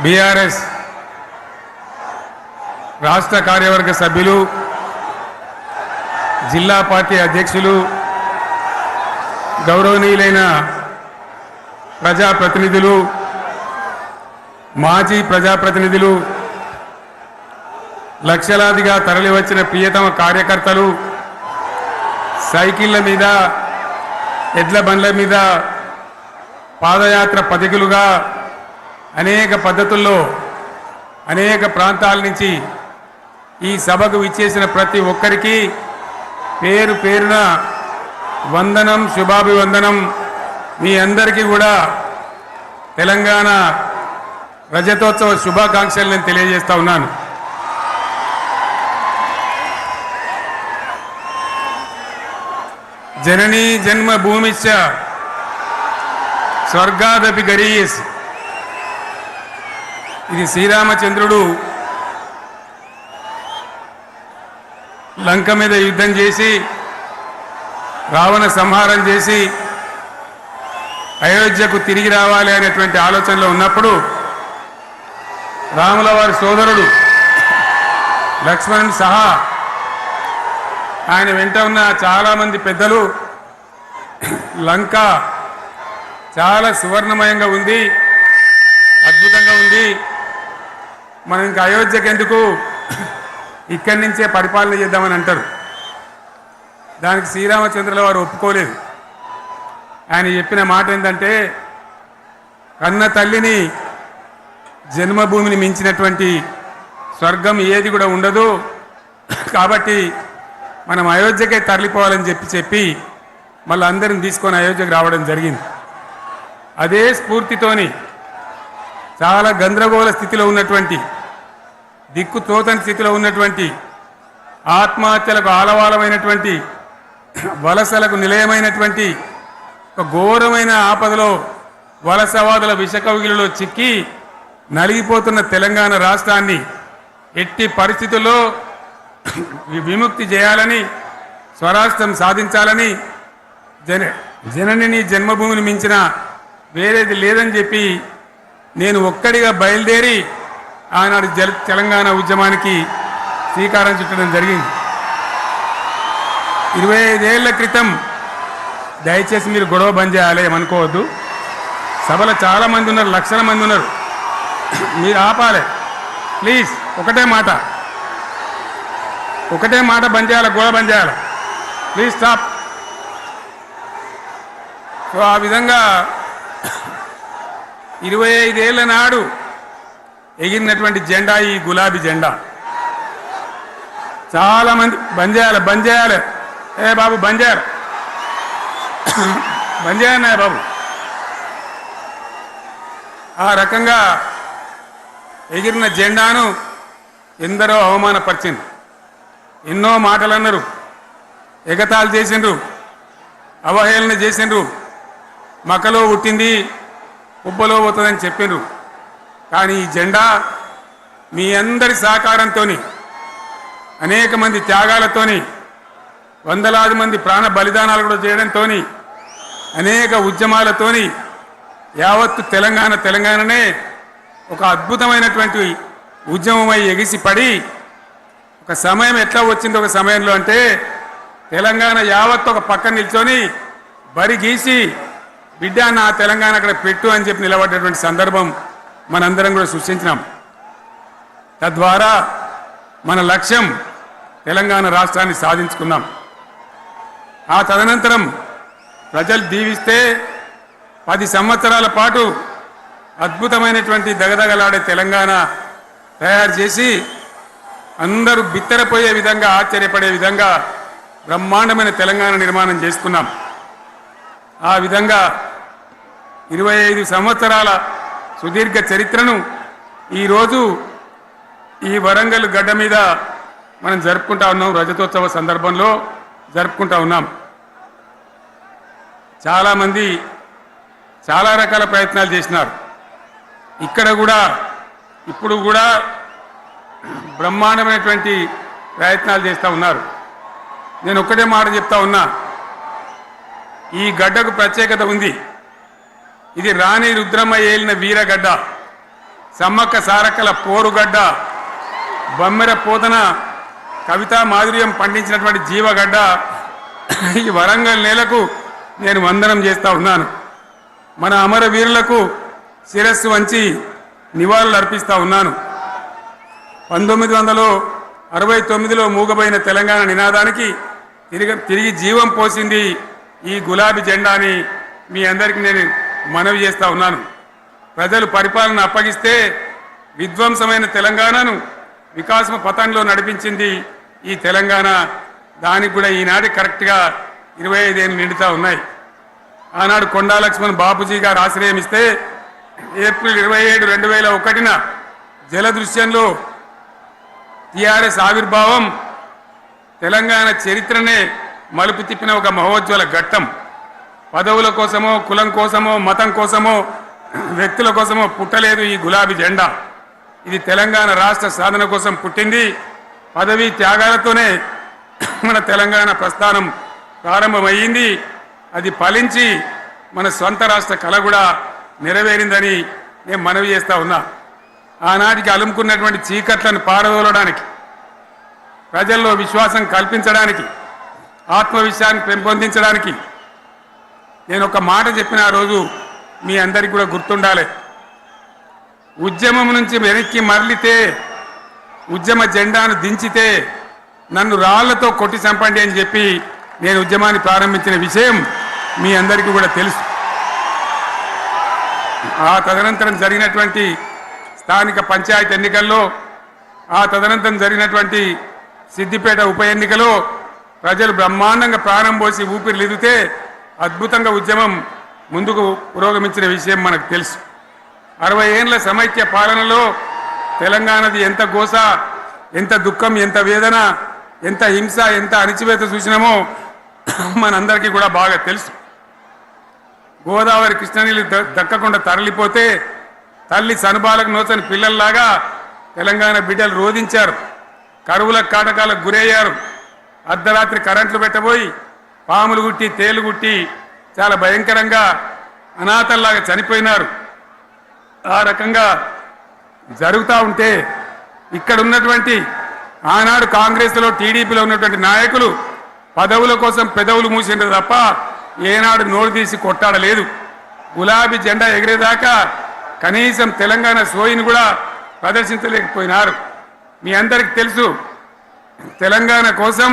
BRS రాష్ట్ర కార్యవర్గ సభ్యులు, జిల్లా పార్టీ అధ్యక్షులు, గౌరవనీయులైన ప్రజాప్రతినిధులు, మాజీ ప్రజాప్రతినిధులు, లక్షలాదిగా తరలివచ్చిన ప్రియతమ కార్యకర్తలు, సైకిళ్ల మీద, ఎడ్ల బండ్ల మీద, పాదయాత్ర పథికులుగా అనేక పద్ధతుల్లో అనేక ప్రాంతాల నుంచి ఈ సభకు విచ్చేసిన ప్రతి ఒక్కరికి పేరు పేరున వందనం, శుభాభివందనం. మీ అందరికీ కూడా తెలంగాణ రజతోత్సవ శుభాకాంక్షలు నేను తెలియజేస్తా ఉన్నాను. జననీ జన్మభూమిశ్చ స్వర్గాదపి గరీయస్. ఇది శ్రీరామచంద్రుడు లంక మీద యుద్ధం చేసి రావణ సంహారం చేసి అయోధ్యకు తిరిగి రావాలి అనేటువంటి ఆలోచనలో ఉన్నప్పుడు రాముల వారి సోదరుడు లక్ష్మణుడు సహా ఆయన వెంట ఉన్న చాలామంది పెద్దలు లంక చాలా సువర్ణమయంగా ఉంది, అద్భుతంగా ఉంది, మనం ఇంకా అయోధ్యకు ఎందుకు, ఇక్కడి నుంచే పరిపాలన చేద్దామని అంటారు. దానికి శ్రీరామచంద్రుల వారు ఒప్పుకోలేదు. ఆయన చెప్పిన మాట ఏంటంటే, కన్న తల్లిని జన్మభూమిని మించినటువంటి స్వర్గం ఏది కూడా ఉండదు, కాబట్టి మనం అయోధ్యకే తరలిపోవాలని చెప్పి మళ్ళీ అందరిని తీసుకొని అయోధ్యకు రావడం జరిగింది. అదే స్ఫూర్తితోని చాలా గందరగోళ స్థితిలో ఉన్నటువంటి, దిక్కు తోతని స్థితిలో ఉన్నటువంటి, ఆత్మహత్యలకు ఆలవాలమైనటువంటి, వలసలకు నిలయమైనటువంటి ఒక ఘోరమైన ఆపదలో వలసవాదుల విషకవిగిలిలో చిక్కి నలిగిపోతున్న తెలంగాణ రాష్ట్రాన్ని ఎట్టి పరిస్థితుల్లో విముక్తి చేయాలని, స్వరాష్ట్రం సాధించాలని, జననిని జన్మభూమిని మించిన వేరేది లేదని చెప్పి నేను ఒక్కడిగా బయలుదేరి ఆనాడు తెలంగాణ ఉద్యమానికి శ్రీకారం చుట్టడం జరిగింది. 25 ఏళ్ల క్రితం, దయచేసి మీరు గొడవ బంద్ చేయాలి ఏమనుకోవద్దు, సభలో చాలామంది ఉన్నారు, లక్షల మంది ఉన్నారు, మీరు ఆపాలి ప్లీజ్. ఒకటే మాట బంద్ చేయాలి, గొడవ బంద్ చేయాలి, ప్లీజ్ స్టాప్. సో ఆ విధంగా 25 ఏళ్ల నాడు ఎగిరినటువంటి జెండా ఈ గులాబీ జెండా. చాలామంది బంద్ చేయాలి, ఏ బాబు బంద్ చేయాలి బాబు. ఆ రకంగా ఎగిరిన జెండాను ఎందరో అవమానపరిచిండ్రు, ఎన్నో మాటలు అన్నారు, ఎగతాళి చేసిండ్రు, అవహేళన చేసిండ్రు, మకలో పుట్టింది ఉబ్బలో పోతుందని చెప్పిండ్రు. కానీ ఈ జెండా మీ అందరి సహకారంతో, అనేక మంది త్యాగాలతోని, వందలాది మంది ప్రాణ బలిదానాలు కూడా చేయడంతో, అనేక ఉద్యమాలతోని యావత్తు తెలంగాణనే ఒక అద్భుతమైనటువంటి ఉద్యమమై ఎగిసిపడి ఒక సమయం ఎట్లా వచ్చింది, ఒక సమయంలో అంటే తెలంగాణ యావత్తు ఒక పక్కన నిల్చొని బరి గీసి బిడ్డ నా తెలంగాణ అక్కడ పెట్టు అని చెప్పి నిలబడ్డటువంటి సందర్భం మనందరం కూడా సృష్టించినాం. తద్వారా మన లక్ష్యం తెలంగాణ రాష్ట్రాన్ని సాధించుకున్నాం. ఆ తదనంతరం ప్రజలు దీవిస్తే 10 సంవత్సరాల పాటు అద్భుతమైనటువంటి దగదగలాడే తెలంగాణ తయారు చేసి అందరూ బిత్తరపోయే విధంగా, ఆశ్చర్యపడే విధంగా బ్రహ్మాండమైన తెలంగాణ నిర్మాణం చేసుకున్నాం. ఆ విధంగా 25 సంవత్సరాల సుదీర్ఘ చరిత్రను ఈరోజు ఈ వరంగల్ గడ్డ మీద మనం జరుపుకుంటా ఉన్నాం, రజతోత్సవ సందర్భంలో జరుపుకుంటా ఉన్నాం. చాలామంది చాలా రకాల ప్రయత్నాలు చేసినారు. ఇక్కడ కూడా ఇప్పుడు కూడా బ్రహ్మాండమైనటువంటి ప్రయత్నాలు చేస్తూ ఉన్నారు. నేను ఒక్కటే మాట చెప్తా ఉన్నా, ఈ గడ్డకు ప్రత్యేకత ఉంది. ఇది రాణి రుద్రమ్మ ఏలిన వీరగడ్డ. సమ్మక్క సారక్కల పోరుగడ్డ, బొమ్మెర పోతన కవితా మాధుర్యం పండించినటువంటి జీవగడ్డ ఈ వరంగల్ నేలకు నేను వందనం చేస్తా ఉన్నాను. మన అమరవీరులకు శిరస్సు వంచి నివాళులు అర్పిస్తా ఉన్నాను. 1969లో మూగబోయిన తెలంగాణ నినాదానికి తిరిగి జీవం పోసింది ఈ గులాబీ జెండాని మీ అందరికీ నేను మనవి చేస్తా ఉన్నాను. ప్రజలు పరిపాలన అప్పగిస్తే విధ్వంసమైన తెలంగాణను వికాసం పథంలో నడిపించింది ఈ తెలంగాణ. దానికి కూడా ఈనాటి కరెక్ట్గా 25 ఏళ్ళు నిండుతా ఉన్నాయి. ఆనాడు కొండా లక్ష్మణ్ బాపూజీ గారు ఆశ్రయం ఇస్తే ఏప్రిల్ 27, 2001న జలదృశ్యంలో టీఆర్ఎస్ ఆవిర్భావం తెలంగాణ చరిత్రనే మలుపు తిప్పిన ఒక మహోజ్వల ఘట్టం. పదవుల కోసమో, కులం కోసమో, మతం కోసమో, వ్యక్తుల కోసమో పుట్టలేదు ఈ గులాబీ జెండా. ఇది తెలంగాణ రాష్ట్ర సాధన కోసం పుట్టింది. పదవీ త్యాగాలతోనే మన తెలంగాణ ప్రస్థానం ప్రారంభమయ్యింది. అది ఫలించి మన సొంత రాష్ట్ర కళ కూడా నెరవేరిందని నేను మనవి చేస్తా ఉన్నా. ఆనాటికి అలుముకున్నటువంటి చీకట్లను పారదోలడానికి, ప్రజల్లో విశ్వాసం కల్పించడానికి, ఆత్మవిశ్వాసాన్ని పెంపొందించడానికి నేను ఒక మాట చెప్పిన ఆ రోజు మీ అందరికీ కూడా గుర్తుండాలి. ఉద్యమం నుంచి వెనక్కి మరలితే, ఉద్యమ జెండాను దించితే నన్ను రాళ్లతో కొట్టి చంపండి అని చెప్పి నేను ఉద్యమాన్ని ప్రారంభించిన విషయం మీ అందరికీ కూడా తెలుసు. ఆ తదనంతరం జరిగినటువంటి స్థానిక పంచాయతీ ఎన్నికల్లో, ఆ తదనంతరం జరిగినటువంటి సిద్దిపేట ఉప ఎన్నికలో ప్రజలు బ్రహ్మాండంగా ప్రాణం పోసి ఊపిరిలిదితే అద్భుతంగా ఉద్యమం ముందుకు పురోగమించిన విషయం మనకు తెలుసు. 60 ఏళ్ల సమైక్య పాలనలో తెలంగాణది ఎంత గోస, ఎంత దుఃఖం, ఎంత వేదన, ఎంత హింస, ఎంత అణిచివేత చూసినామో మనందరికీ కూడా బాగా తెలుసు. గోదావరి కృష్ణనీళ్ళు దక్కకుండా తరలిపోతే తల్లి సనుబాలకు నోచని పిల్లల్లాగా తెలంగాణ బిడ్డలు రోధించారు. కరువుల కాటకాలకు గురయ్యారు. అర్ధరాత్రి కరెంట్లు పెట్టబోయి పాములు గుట్టి, తేలు గుట్టి చాలా భయంకరంగా అనాథల్లాగా చనిపోయినారు. ఆ రకంగా జరుగుతూ ఉంటే ఇక్కడ ఉన్నటువంటి ఆనాడు కాంగ్రెస్లో, టీడీపీలో ఉన్నటువంటి నాయకులు పదవుల కోసం పెదవులు మూసిండ్రు తప్ప ఏనాడు నోరు తీసి కొట్టాడలేదు. గులాబీ జెండా ఎగిరేదాకా కనీసం తెలంగాణ సోయిని కూడా ప్రదర్శించలేకపోయినారు. మీ అందరికీ తెలుసు, తెలంగాణ కోసం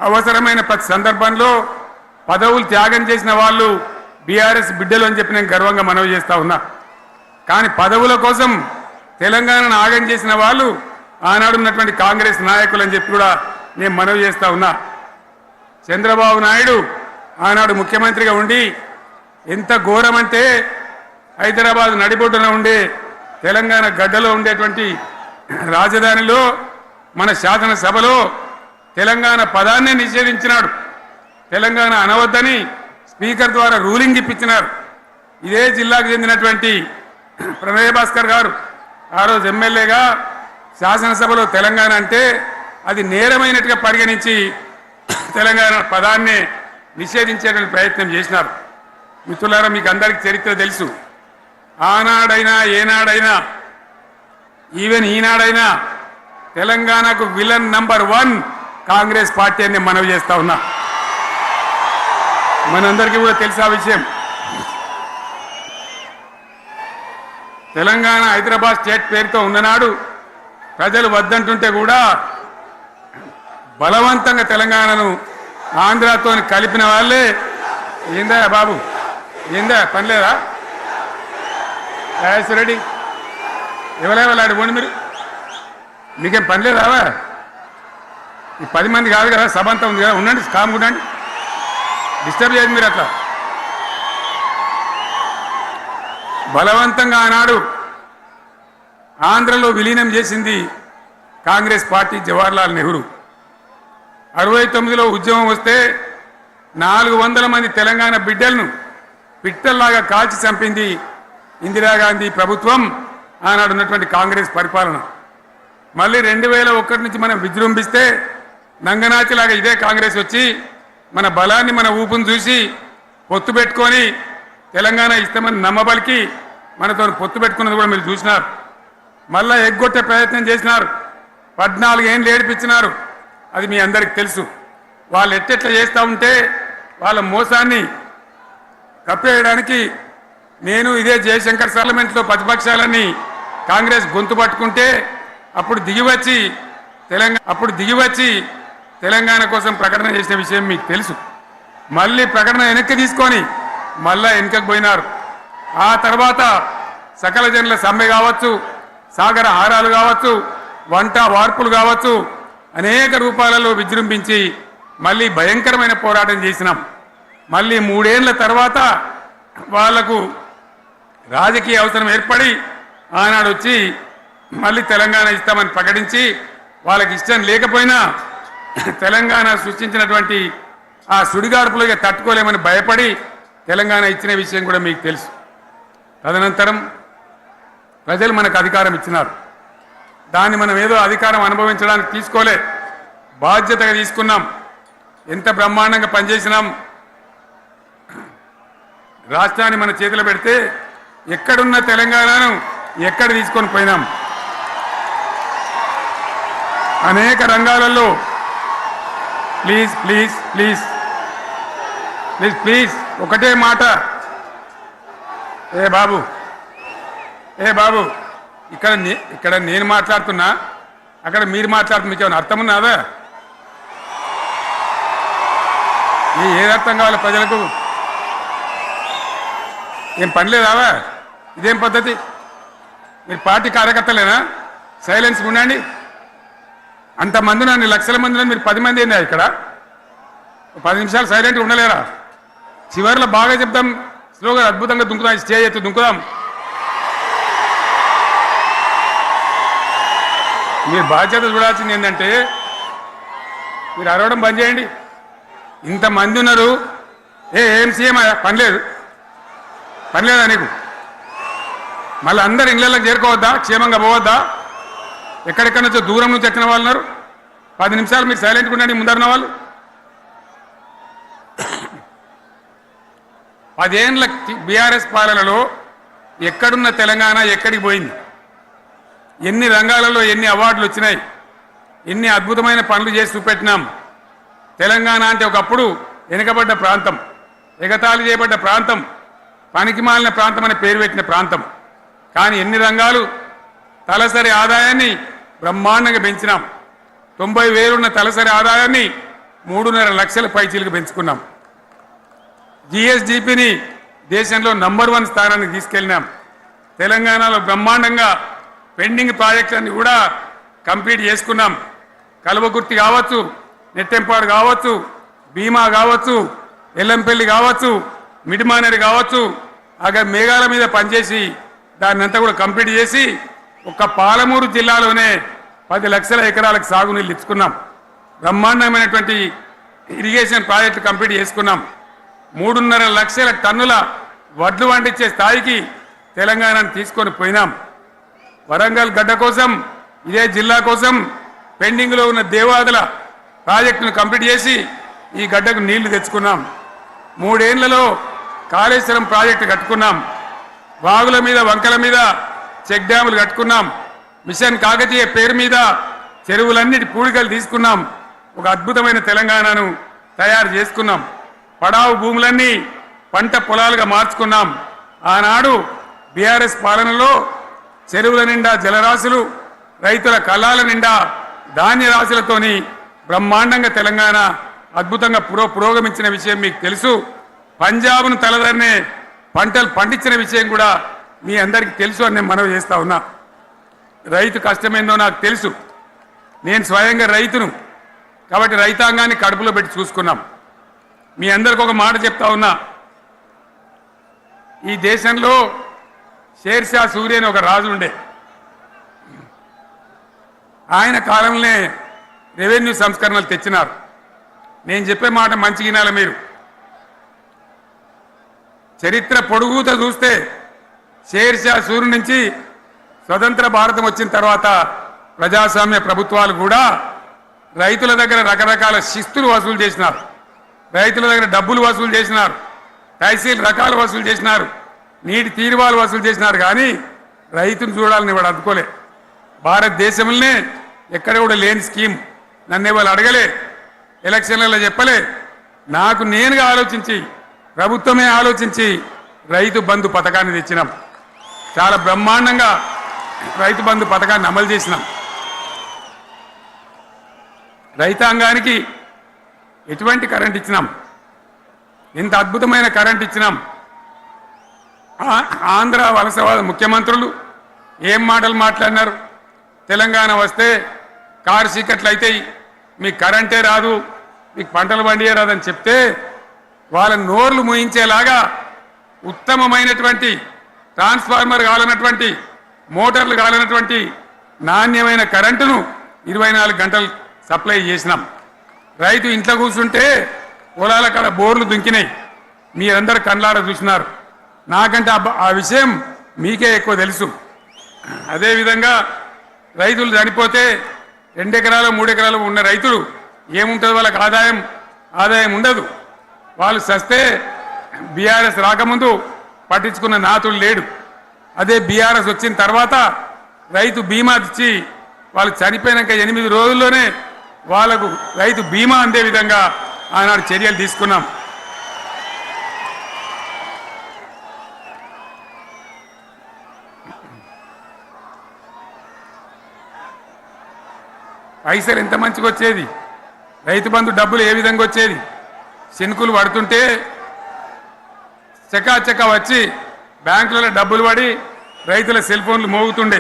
అవసరమైన ప్రతి సందర్భంలో పదవులు త్యాగం చేసిన వాళ్ళు బీఆర్ఎస్ బిడ్డలు అని చెప్పి నేను గర్వంగా మనవి చేస్తా ఉన్నా. కానీ పదవుల కోసం తెలంగాణను ఆగం చేసిన వాళ్ళు ఆనాడు ఉన్నటువంటి కాంగ్రెస్ నాయకులు అని చెప్పి కూడా నేను మనవి చేస్తా ఉన్నా. చంద్రబాబు నాయుడు ఆనాడు ముఖ్యమంత్రిగా ఉండి ఎంత ఘోరమంటే హైదరాబాద్ నడిబొడ్డున ఉండే తెలంగాణ గడ్డలో ఉండేటువంటి రాజధానిలో మన శాసనసభలో తెలంగాణ పదాన్ని నిషేధించినాడు. తెలంగాణ అనవద్దని స్పీకర్ ద్వారా రూలింగ్ ఇప్పించినారు. ఇదే జిల్లాకు చెందినటువంటి ప్రణయ్ భాస్కర్ గారు ఆ రోజు ఎమ్మెల్యేగా శాసనసభలో తెలంగాణ అంటే అది నేరమైనట్టుగా పరిగణించి తెలంగాణ పదాన్ని నిషేధించేటువంటి ప్రయత్నం చేసినారు. మిత్రులారా, మీకు అందరికీ చరిత్ర తెలుసు. ఆనాడైనా, ఏనాడైనా, ఈవెన్ ఈనాడైనా తెలంగాణకు విలన్ నంబర్ 1 కాంగ్రెస్ పార్టీ అని మనవి చేస్తా ఉన్నా. మనందరికీ కూడా తెలుసు ఆ విషయం. తెలంగాణ హైదరాబాద్ స్టేట్ పేరుతో ఉన్ననాడు ప్రజలు వద్దంటుంటే కూడా బలవంతంగా తెలంగాణను ఆంధ్రాతో కలిపిన వాళ్ళే. ఏందా బాబు, ఏందా పనిలేదా? రెడ్డి ఎవరెవరు పోండి, మీకేం పనిలేదావా? ఈ 10 మంది కాదు కదా, సభ అంతా ఉంది కదా, ఉండండి, కామ్ ఉండండి, డిస్టర్బ్ చేయదు మీరు. అట్లా బలవంతంగా ఆనాడు ఆంధ్రలో విలీనం చేసింది కాంగ్రెస్ పార్టీ, జవహర్లాల్ నెహ్రూ. 69లో ఉద్యమం వస్తే 400 మంది తెలంగాణ బిడ్డలను పిట్టల్లాగా కాల్చి చంపింది ఇందిరాగాంధీ ప్రభుత్వం, ఆనాడు ఉన్నటువంటి కాంగ్రెస్ పరిపాలన. మళ్ళీ 2001 నుంచి మనం విజృంభిస్తే నంగనాచిలాగా ఇదే కాంగ్రెస్ వచ్చి మన బలాన్ని, మన ఊపును చూసి పొత్తు పెట్టుకొని తెలంగాణ ఇస్తామని నమ్మబలికి మనతో పొత్తు పెట్టుకున్నది కూడా మీరు చూసినారు. మళ్ళా ఎగ్గొట్టే ప్రయత్నం చేసినారు. 14 ఏళ్ళు ఏడిపించినారు. అది మీ అందరికి తెలుసు. వాళ్ళు ఎట్టెట్లా చేస్తూ ఉంటే వాళ్ళ మోసాన్ని కప్పేయడానికి నేను ఇదే జయశంకర్ పార్లమెంట్లో ప్రతిపక్షాలని కాంగ్రెస్ గొంతు పట్టుకుంటే అప్పుడు దిగివచ్చి తెలంగాణ కోసం ప్రకటన చేసిన విషయం మీకు తెలుసు. మళ్ళీ ప్రకటన వెనక్కి తీసుకొని మళ్ళా వెనుకకు పోయినారు. ఆ తర్వాత సకల జనుల సమ్మె కావచ్చు, సాగర హారాలు కావచ్చు, వంట వార్పులు కావచ్చు, అనేక రూపాలలో విజృంభించి మళ్ళీ భయంకరమైన పోరాటం చేసినాం. మళ్ళీ 3 ఏళ్ల తర్వాత వాళ్లకు రాజకీయ అవసరం ఏర్పడి ఆనాడు వచ్చి మళ్ళీ తెలంగాణ ఇస్తామని ప్రకటించి వాళ్ళకి ఇష్టం లేకపోయినా తెలంగాణ సృష్టించినటువంటి ఆ సుడిగార్పులుగా తట్టుకోలేమని భయపడి తెలంగాణ ఇచ్చిన విషయం కూడా మీకు తెలుసు. తదనంతరం ప్రజలు మనకు అధికారం ఇచ్చినారు. దాన్ని మనం ఏదో అధికారం అనుభవించడానికి తీసుకోలే, బాధ్యతగా తీసుకున్నాం. ఎంత బ్రహ్మాండంగా పనిచేసినాం. రాష్ట్రాన్ని మన చేతిలో పెడితే ఎక్కడున్న తెలంగాణను ఎక్కడ తీసుకొని పోయినాం. అనేక రంగాలలో ప్లీజ్ ఒకటే మాట. ఏ బాబు ఇక్కడ నేను మాట్లాడుతున్నా, అక్కడ మీరు మాట్లాడుతున్నా, మీకు ఏమైనా అర్థం ఉన్నదా? ఏది అర్థం కావాలి ప్రజలకు? ఏం పని లేదావా? ఇదేం పద్ధతి? మీరు పార్టీ కార్యకర్తలేనా? సైలెన్స్ ఉండండి. అంతమంది నన్ను లక్షల మంది, మీరు 10 మంది ఏందా ఇక్కడ? 10 నిమిషాలు సైలెంట్గా ఉండలేరా? చివరిలో బాగా చెప్తాం, స్లోగా అద్భుతంగా దుంకుదాం, స్టే ఎత్తు దుంకుదాం. మీరు బాధ్యత చూడాల్సింది ఏంటంటే మీరు అరవడం బంద్ చేయండి. ఇంతమంది ఉన్నారు, ఏం సీఎం పని లేదా నీకు? మళ్ళీ అందరు ఇళ్ళకి చేరుకోవద్దా? క్షేమంగా పోవద్దా? ఎక్కడెక్కడి నుంచో దూరం నుంచి వచ్చిన వాళ్ళు ఉన్నారు. 10 నిమిషాలు మీరు సైలెంట్గా ఉండండి. ముందరున్న వాళ్ళు 10 ఏళ్ళ బీఆర్ఎస్ పాలనలో ఎక్కడున్న తెలంగాణ ఎక్కడికి పోయింది? ఎన్ని రంగాలలో ఎన్ని అవార్డులు వచ్చినాయి? ఎన్ని అద్భుతమైన పనులు చేసి చూపెట్టినాం. తెలంగాణ అంటే ఒకప్పుడు వెనుకబడ్డ ప్రాంతం, ఎగతాళి చేయబడ్డ ప్రాంతం, పనికిమాలిన ప్రాంతం అని పేరు పెట్టిన ప్రాంతం. కానీ ఎన్ని రంగాలు, తలసరి ఆదాయాన్ని బ్రహ్మాండంగా పెంచినాం. 90,000 ఉన్న తలసరి ఆదాయాన్ని 3.5 లక్షల పైచీలకు పెంచుకున్నాం. జిఎస్డిపిని దేశంలో నంబర్ 1 స్థానానికి తీసుకెళ్ళినాం. తెలంగాణలో బ్రహ్మాండంగా పెండింగ్ ప్రాజెక్టులన్నీ కూడా కంప్లీట్ చేసుకున్నాం. కల్వకుర్తి కావచ్చు, నెట్టెంపాడు కావచ్చు, భీమా కావచ్చు, ఎల్లంపల్లి కావచ్చు, మిడిమానేరు కావచ్చు, అక్కడ మేఘాల మీద పనిచేసి దాన్ని అంతా కూడా కంప్లీట్ చేసి ఒక్క పాలమూరు జిల్లాలోనే 10 లక్షల ఎకరాలకు సాగునీళ్ళు ఇచ్చుకున్నాం. బ్రహ్మాండమైనటువంటి ఇరిగేషన్ ప్రాజెక్టు కంప్లీట్ చేసుకున్నాం. 3.5 లక్షల టన్నుల వడ్లు పండించే స్థాయికి తెలంగాణను తీసుకొని పోయినాం. వరంగల్ గడ్డ కోసం, ఇదే జిల్లా కోసం పెండింగ్లో ఉన్న దేవాదుల ప్రాజెక్టును కంప్లీట్ చేసి ఈ గడ్డకు నీళ్లు తెచ్చుకున్నాం. 3 ఏళ్లలో కాళేశ్వరం ప్రాజెక్టు కట్టుకున్నాం. వాగుల మీద, వంకల మీద చెక్ డ్యాములు కట్టుకున్నాం. మిషన్ కాకతీయ పేరు మీద చెరువులన్నిటి పూడికలు తీసుకున్నాం. ఒక అద్భుతమైన తెలంగాణను తయారు చేసుకున్నాం. పడావు భూములన్నీ పంట పొలాలుగా మార్చుకున్నాం. ఆనాడు బీఆర్ఎస్ పాలనలో చెరువుల నిండా జలరాశులు, రైతుల కళ్ళాల నిండా ధాన్య రాశులతోని బ్రహ్మాండంగా తెలంగాణ అద్భుతంగా పురోగమించిన విషయం మీకు తెలుసు. పంజాబ్ను తలదన్నే పంటలు పండించిన విషయం కూడా మీ అందరికీ తెలుసు అని నేను మనవి చేస్తా ఉన్నా. రైతు కష్టమేందో నాకు తెలుసు. నేను స్వయంగా రైతును కాబట్టి రైతాంగాన్ని కడుపులో పెట్టి చూసుకున్నాం. మీ అందరికి ఒక మాట చెప్తా ఉన్నా. ఈ దేశంలో షేర్షా సూరి అని ఒక రాజు ఉండే. ఆయన కాలంలోనే రెవెన్యూ సంస్కరణలు తెచ్చినారు. నేను చెప్పే మాట మంచి వినాలి మీరు. చరిత్ర పొడుగుతో చూస్తే షేర్షా సూరి నుంచి స్వతంత్ర భారతం వచ్చిన తర్వాత ప్రజాస్వామ్య ప్రభుత్వాలు కూడా రైతుల దగ్గర రకరకాల శిస్తులు వసూలు చేసినారు. రైతుల దగ్గర డబ్బులు వసూలు చేసినారు. తహసీల్ రకాలు వసూలు చేసినారు. నీటి తీరువాలు వసూలు చేసినారు కానీ రైతును చూడాలని వాడు అందుకోలే. భారతదేశంలోనే ఎక్కడ కూడా లేని స్కీమ్. నన్ను వాళ్ళు అడగలే, ఎలక్షన్లలో చెప్పలే. నాకు నేనుగా ఆలోచించి, ప్రభుత్వమే ఆలోచించి రైతు బంధు పథకాన్ని తెచ్చినాం. చాలా బ్రహ్మాండంగా రైతు బంధు పథకాన్ని అమలు చేసినాం. రైతాంగానికి ఎటువంటి కరెంట్ ఇచ్చినాం, ఎంత అద్భుతమైన కరెంట్ ఇచ్చినాం. ఆంధ్ర వలసవాద ముఖ్యమంత్రులు ఏం మాటలు మాట్లాడినారు. తెలంగాణ వస్తే కారు చీకట్లు అవుతాయి, మీకు కరెంటే రాదు, మీకు పంటలు పండియే రాదని చెప్తే వాళ్ళ నోర్లు మూయించేలాగా ఉత్తమమైనటువంటి ట్రాన్స్ఫార్మర్ కావాలన్నటువంటి, మోటార్లు కావాలన్నటువంటి నాణ్యమైన కరెంటును 24 గంటలు సప్లై చేసినాం. రైతు ఇంట్లో కూర్చుంటే పొలాల కాడ బోర్లు దుంకినాయి. మీరందరూ కళ్ళార చూసినారు. నాకంటే ఆ విషయం మీకే ఎక్కువ తెలుసు. అదేవిధంగా రైతులు చనిపోతే 2 ఎకరాలు 3 ఎకరాలు ఉన్న రైతులు ఏముంటుంది, వాళ్ళకి ఆదాయం ఉండదు. వాళ్ళు చస్తే బీఆర్ఎస్ రాకముందు పట్టించుకున్న నాతులు లేడు. అదే బీఆర్ఎస్ వచ్చిన తర్వాత రైతు బీమా ఇచ్చి వాళ్ళు చనిపోయినాక 8 రోజుల్లోనే వాళ్ళకు రైతు బీమా అందే విధంగా ఆనాడు చర్యలు తీసుకున్నాం. పైసలు ఎంత మంచిగా వచ్చేది, రైతు బంధు డబ్బులు ఏ విధంగా వచ్చేది. శనుకులు పడుతుంటే చకాచకా వచ్చి బ్యాంకులలో డబ్బులు పడి రైతుల సెల్ ఫోన్లు మోగుతుండే.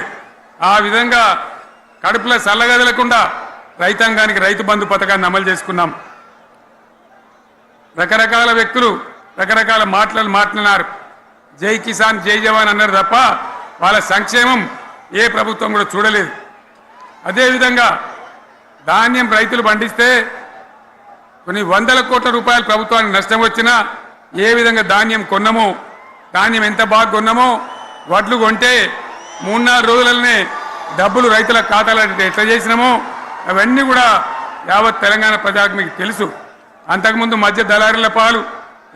ఆ విధంగా కడుపులో చల్లగదలకుండా రైతాంగానికి రైతు బంధు పథకాన్ని అమలు చేసుకున్నాం. రకరకాల వ్యక్తులు రకరకాల మాటలు మాట్లాడినారు. జై కిసాన్ జై జవాన్ అన్నారు తప్ప వాళ్ళ సంక్షేమం ఏ ప్రభుత్వం కూడా చూడలేదు. అదేవిధంగా ధాన్యం రైతులు పండిస్తే కొన్ని 100 కోట్ల రూపాయలు ప్రభుత్వానికి నష్టం వచ్చినా ఏ విధంగా ధాన్యం కొన్నామో, ధాన్యం ఎంత బాగా కొన్నామో, వడ్లు కొంటే 3-4 రోజులనే డబ్బులు రైతుల ఖాతాలో ఎట్లా చేసినామో అవన్నీ కూడా యావత్ తెలంగాణ ప్రజలకు మీకు తెలుసు. అంతకుముందు మధ్య దళారుల పాలు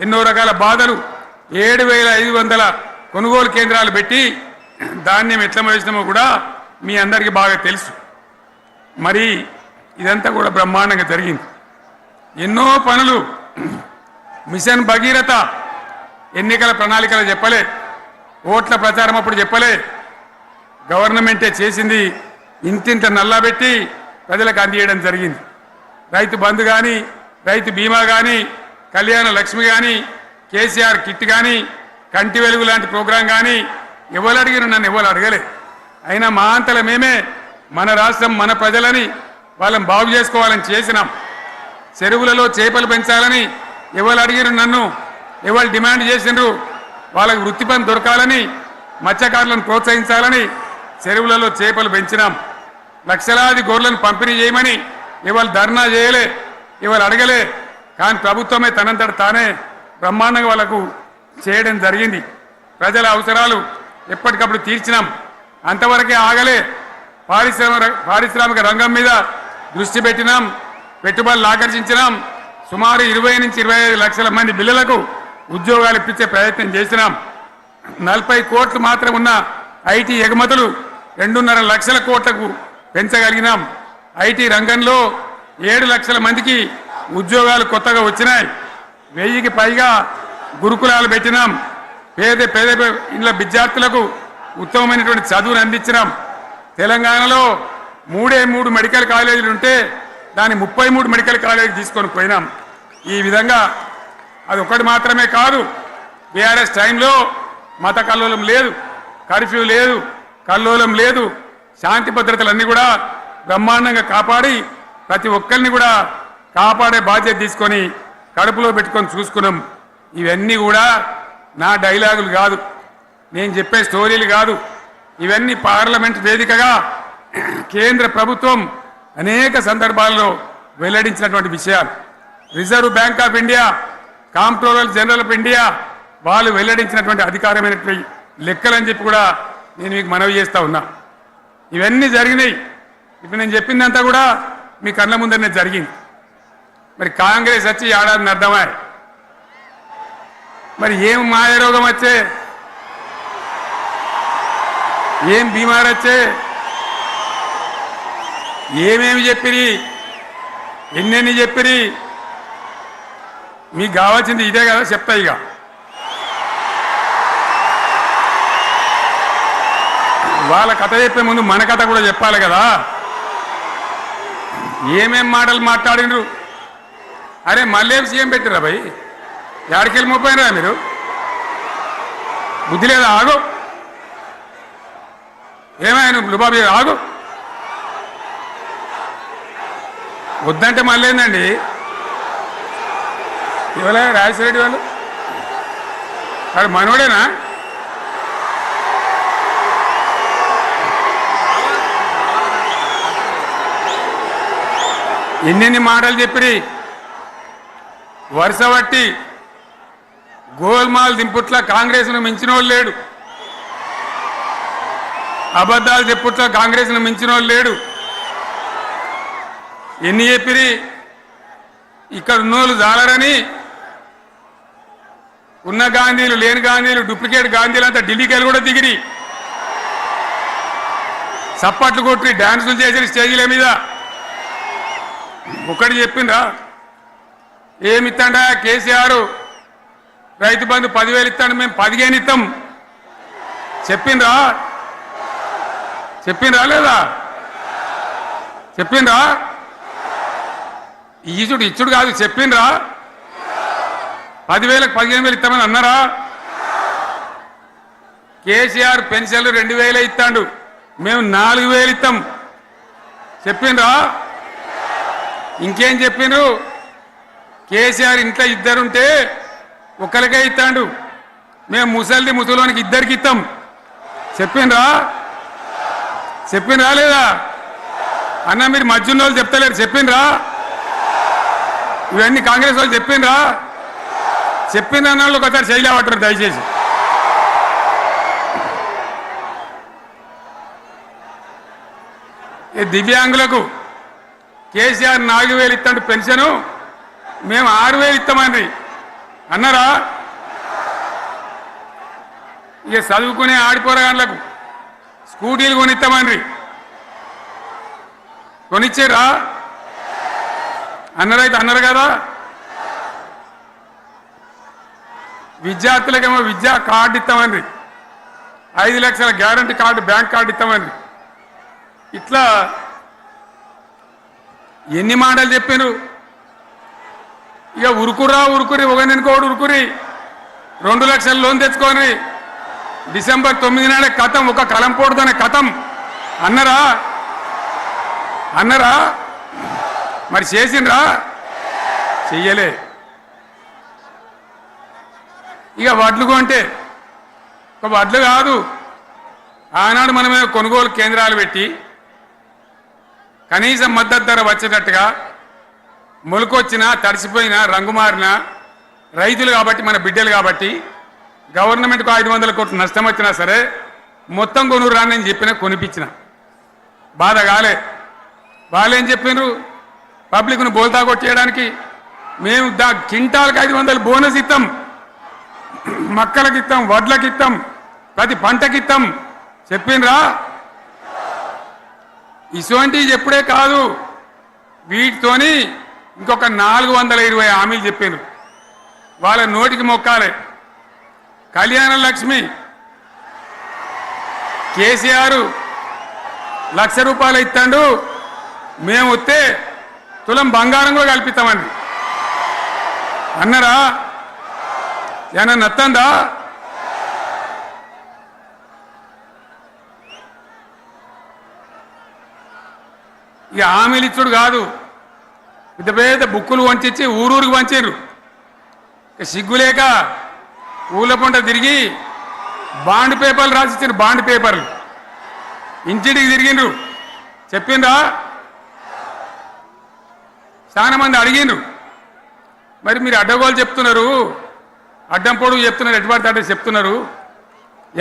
ఎన్నో రకాల బాధలు, 7,500 కొనుగోలు కేంద్రాలు పెట్టి ధాన్యం ఎట్లా వేసినామో కూడా మీ అందరికీ బాగా తెలుసు. మరి ఇదంతా కూడా బ్రహ్మాండంగా జరిగింది. ఎన్నో పనులు, మిషన్ భగీరథ ఎన్నికల ప్రణాళికలు చెప్పలే, ఓట్ల ప్రచారం అప్పుడు చెప్పలే, గవర్నమెంటే చేసింది. ఇంతింత నల్లబెట్టి ప్రజలకు అందియడం జరిగింది. రైతు బంధు కానీ, రైతు బీమా కానీ, కళ్యాణ లక్ష్మి కానీ, కేసీఆర్ కిట్ కానీ, కంటి వెలుగు లాంటి ప్రోగ్రాం కానీ ఎవరు అడిగిన నన్ను ఎవరు అడగలే. అయినా మా అంతల మేమే మన రాష్ట్రం మన ప్రజలని వాళ్ళని బాగు చేసుకోవాలని చేసినాం. చెరువులలో చేపలు పెంచాలని ఎవరు అడిగిన నన్ను, ఎవరు డిమాండ్ చేసిండ్రు, వాళ్ళకు వృత్తి పని దొరకాలని, మత్స్యకారులను ప్రోత్సహించాలని చెరువులలో చేపలు పెంచినాం. లక్షలాది గొర్రెలను పంపిణీ చేయమని ఎవరు ధర్నా చేయలే, ఎవరు అడగలే. కానీ ప్రభుత్వమే తనంతట తానే బ్రహ్మాండంగా వాళ్ళకు చేయడం జరిగింది. ప్రజల అవసరాలు ఎప్పటికప్పుడు తీర్చినాం. అంతవరకే ఆగలే. పారిశ్రామిక రంగం మీద దృష్టి పెట్టినాం, పెట్టుబడులు ఆకర్షించినాం. సుమారు 20 నుంచి 25 లక్షల మంది పిల్లలకు ఉద్యోగాలు ఇప్పించే ప్రయత్నం చేసినాం. 40 కోట్లు మాత్రం ఉన్న ఐటీ ఎగుమతులు 2.5 లక్షల కోట్లకు పెంచగలిగినాం. ఐటీ రంగంలో 7 లక్షల మందికి ఉద్యోగాలు కొత్తగా వచ్చినాయి. 1000కి పైగా గురుకులాలు పెట్టినాం. పేద ఇండ్ల విద్యార్థులకు ఉత్తమమైనటువంటి చదువును అందించినాం. తెలంగాణలో 3 మెడికల్ కాలేజీలు ఉంటే దాన్ని 33 మెడికల్ కాలేజీలు తీసుకొని పోయినాం. ఈ విధంగా అది ఒకటి మాత్రమే కాదు, బీఆర్ఎస్ టైంలో మత కల్లోలం లేదు, కర్ఫ్యూ లేదు, కల్లోలం లేదు. శాంతి భద్రతలన్నీ కూడా బ్రహ్మాండంగా కాపాడి ప్రతి ఒక్కరిని కూడా కాపాడే బాధ్యత తీసుకొని కడుపులో పెట్టుకొని చూసుకున్నాం. ఇవన్నీ కూడా నా డైలాగులు కాదు, నేను చెప్పే స్టోరీలు కాదు. ఇవన్నీ పార్లమెంట్ వేదికగా కేంద్ర ప్రభుత్వం అనేక సందర్భాల్లో వెల్లడించినటువంటి విషయాలు. Reserve bank of India, comptroller general of India వాళ్ళు వెల్లడించినటువంటి అధికారమైనటువంటి లెక్కలని చెప్పి కూడా నేను మీకు మనవి చేస్తా ఉన్నా. ఇవన్నీ జరిగినాయి. ఇప్పుడు నేను చెప్పిందంతా కూడా మీ కళ్ళ ముందరనే జరిగింది. మరి కాంగ్రెస్ వచ్చి ఏడాదిని అర్థమా? మరి ఏం మాయరోగం వచ్చే ఏం బీమార్ వచ్చే ఏమేమి చెప్పిరి ఎన్నెన్ని చెప్పిరి మీకు కావాల్సింది ఇదే కదా చెప్తా ఇక వాళ్ళ కథ చెప్పే ముందు మన కథ కూడా చెప్పాలి కదా ఏమేం మాటలు మాట్లాడినరు అరే మళ్ళీ సీఎం పెట్టిరా భయ్ ఎక్కడికెళ్ళి మోపోయినరా మీరు బుద్ధి లేదా ఆగు ఏమైనా లుబాబీ ఆగు వద్దంటే మళ్ళీ ఏందండి ఇవాళ రాజశేఖర వాళ్ళు అది మనోడేనా ఎన్నెన్ని మాటలు చెప్పిరి వరుస బట్టి గోల్మాల్ దింపుట్ల కాంగ్రెస్ను మించిన వాళ్ళు లేడు అబద్ధాలు చెప్పుట్ల కాంగ్రెస్ను మించిన వాళ్ళు లేడు ఎన్ని చెప్పిరి ఇక్కడ ఉన్నోళ్ళు జాలరని ఉన్న గాంధీలు లేని గాంధీలు డూప్లికేట్ గాంధీలు అంతా ఢిల్లీకి వెళ్ళి కూడా దిగిరి చప్పట్లు కొట్టి డాన్సులు చేసిన స్టేజీల మీద ఒకటి చెప్పిండ్రా ఏమిత్తాడా కేసీఆర్ రైతు బంధు 10,000 ఇస్తాడు మేము 15 ఇస్తాం చెప్పిండ్రా లేదా చెప్పిండ్రా ఇచ్చుడు కాదు చెప్పిండ్రా 10,000కు 15,000 ఇస్తామని అన్నారా కేసీఆర్ పెన్షన్లు 2,000 ఇస్తాడు మేము 4,000 ఇస్తాం చెప్పిండ్రా ఇంకేం చెప్పిండ్రు కేసీఆర్ ఇంట్లో ఇద్దరుంటే ఒకరికే ఇస్తాడు మేము ముసలోనికి ఇద్దరికి ఇస్తాం చెప్పిండ్రా లేదా అన్న మీరు మధ్యున్న వాళ్ళు చెప్తలేరు చెప్పిండ్రా ఇవన్నీ కాంగ్రెస్ వాళ్ళు చెప్పిండ్రా చెప్పిన వాళ్ళు ఒకసారి శైలేపట్టారు దయచేసి దివ్యాంగులకు కేసీఆర్ 4,000 ఇస్తాడు పెన్షను మేము 6,000 ఇస్తామని అన్నారా ఇక చదువుకునే ఆడిపోరగాళ్ళకు స్కూటీలు కొనిస్తామని కొనిచ్చారా అన్నారైతే అన్నారు కదా విద్యార్థులకేమో విద్యా కార్డు ఇస్తామని 5 లక్షల గ్యారంటీ కార్డు బ్యాంక్ కార్డు ఇస్తామని ఇట్లా ఎన్ని మాటలు చెప్పారు ఇక ఉరుకురి ఒకరినికోడు ఉరుకురి 2 లక్షల లోన్ తెచ్చుకొని డిసెంబర్ 9 నాడే కథం ఒక కలంపోడుతోనే కథం అన్నరా మరి చేసిండ్రా చెయ్యలే ఇక వడ్లు కొంటే ఒక వడ్లు కాదు ఆనాడు మనమే కొనుగోలు కేంద్రాలు పెట్టి కనీసం మద్దతు ధర వచ్చేటట్టుగా మొలకొచ్చినా తడిసిపోయినా రంగు మారినా రైతులు కాబట్టి మన బిడ్డలు కాబట్టి గవర్నమెంట్కు 500 కోట్లు నష్టం వచ్చినా సరే మొత్తం కొనురు రాని నేను చెప్పినా కొనిపించిన బాధ కాలే వాళ్ళేం చెప్పినారు పబ్లిక్ను బోల్తా కొట్టేయడానికి మేము కింటాలకు 500 బోనస్ ఇస్తాం మక్కలకి ఇస్తాం వడ్లకి ఇస్తాం ప్రతి పంటకి ఇస్తాం చెప్పిండ్రా ఇటువంటివి చెప్పుడే కాదు వీటితోని ఇంకొక 420 హామీలు చెప్పారు వాళ్ళ నోటికి మొక్కాలి కళ్యాణ లక్ష్మి కేసీఆర్ ₹1,00,000 ఇస్తాడు మేము వస్తే తులం బంగారం కూడా కల్పిస్తామని అన్నారా ఏమన్నా నత్తందా ఇక హామీలు ఇచ్చుడు కాదు పెద్ద పెద్ద బుక్కులు వంచి ఊరూరికి పంచారు సిగ్గులేక ఊళ్ళ పంట తిరిగి బాండ్ పేపర్లు రాసిచ్చారు బాండ్ పేపర్లు ఇంటికి తిరిగిండ్రు చెప్పిండ్రా చాలా మంది అడిగిండ్రు మరి మీరు అడ్డగోలు చెప్తున్నారు అడ్డం పొడుగు చెప్తున్నారు ఎటువంటి అడ్డ చెప్తున్నారు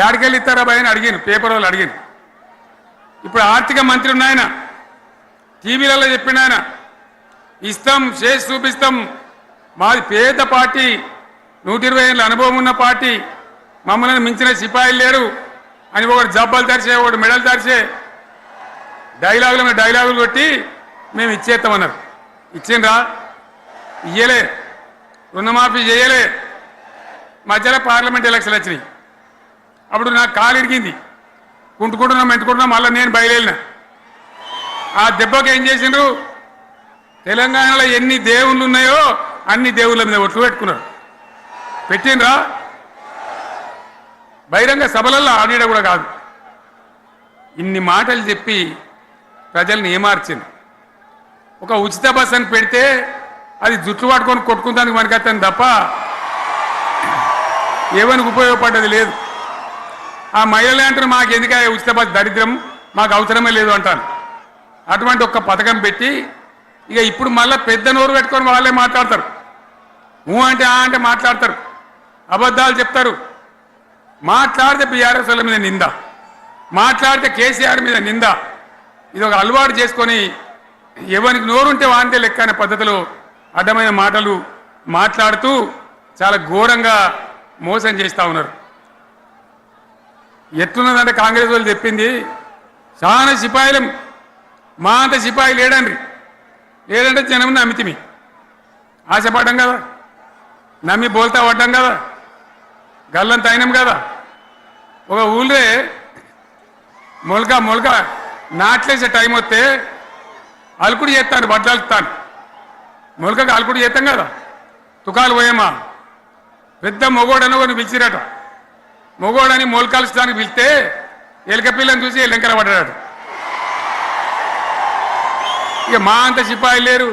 యాడికెళ్ళి ఇస్తారా భయ అని అడిగిండ్రు పేపర్ వాళ్ళు అడిగిండ్రు ఇప్పుడు ఆర్థిక మంత్రి ఉన్నాయన టీవీలలో చెప్పిన ఆయన ఇస్తాం చేసి చూపిస్తాం మాది పేద పార్టీ 120 ఏళ్ళ అనుభవం ఉన్న పార్టీ మమ్మల్ని మించిన సిపాయిలు లేరు అని ఒకటి జబ్బలు తెరిచే ఒకటి మెడలు తెరిచే డైలాగులు కొట్టి మేము ఇచ్చేస్తామన్నారు. ఇచ్చిండ్రా? ఇయ్యలే. రుణమాఫీ చేయలే. మధ్యలో పార్లమెంట్ ఎలక్షన్లు వచ్చినాయి. అప్పుడు నాకు కాలు ఇరిగింది. మెంటుకుంటున్నాం మళ్ళీ నేను బయలుదేరిన. ఆ దెబ్బకి ఏం చేసిండ్రు? తెలంగాణలో ఎన్ని దేవుళ్ళు ఉన్నాయో అన్ని దేవుళ్ళ మీద ఒట్లు పెట్టుకున్నారు. పెట్టిండ్రా? బహిరంగ సభలలో ఆడిడ కూడా కాదు. ఇన్ని మాటలు చెప్పి ప్రజల్ని ఏమార్చింది. ఒక ఉచిత బస్ అని పెడితే అది జుట్లు పట్టుకొని కొట్టుకుందానికి మనకత్తాను తప్ప ఏమనికి ఉపయోగపడ్డది లేదు. ఆ మహిళలే అంటారు మాకు ఎందుకు ఉచిత బస్ దరిద్రం, మాకు అవసరమే లేదు అంటాను. అటువంటి ఒక్క పథకం పెట్టి ఇక ఇప్పుడు మళ్ళీ పెద్ద నోరు పెట్టుకొని వాళ్ళే మాట్లాడతారు. అంటే అంటే మాట్లాడతారు, అబద్ధాలు చెప్తారు. మాట్లాడితే బీఆర్ఎస్ వాళ్ళ మీద నింద, మాట్లాడితే కేసీఆర్ మీద నింద. ఇది ఒక అలవాటు చేసుకొని ఎవరికి నోరుంటే వాంతే లెక్క అనే పద్ధతిలో అడ్డమైన మాటలు మాట్లాడుతూ చాలా ఘోరంగా మోసం చేస్తూ ఉన్నారు. ఎట్లున్నదంటే కాంగ్రెస్ వాళ్ళు చెప్పింది చాలా సిపాయిలం, మా అంత సిపాయి లేడంటే జనం నమ్మితిమి, ఆశపడ్డాం కదా, నమ్మి బోల్తా పడ్డాం కదా, గల్లంత అయినాం కదా. ఒక ఊళ్ళే మొలక నాట్లేసే టైం వస్తే అలుకుడు చేస్తాను, బట్టలుతాను. మొలకకు అలుకుడు చేస్తాం కదా, తుకాలు పోయేమా. పెద్ద మొగోడని కొన్ని పిలిచిరట. మొగోడని మొలకలుస్తానికి పిలిస్తే ఎలుక పిల్లని చూసి ఎల్లంకర పడ్డాడు. ఇక మా అంత సిపాయిలు లేరు,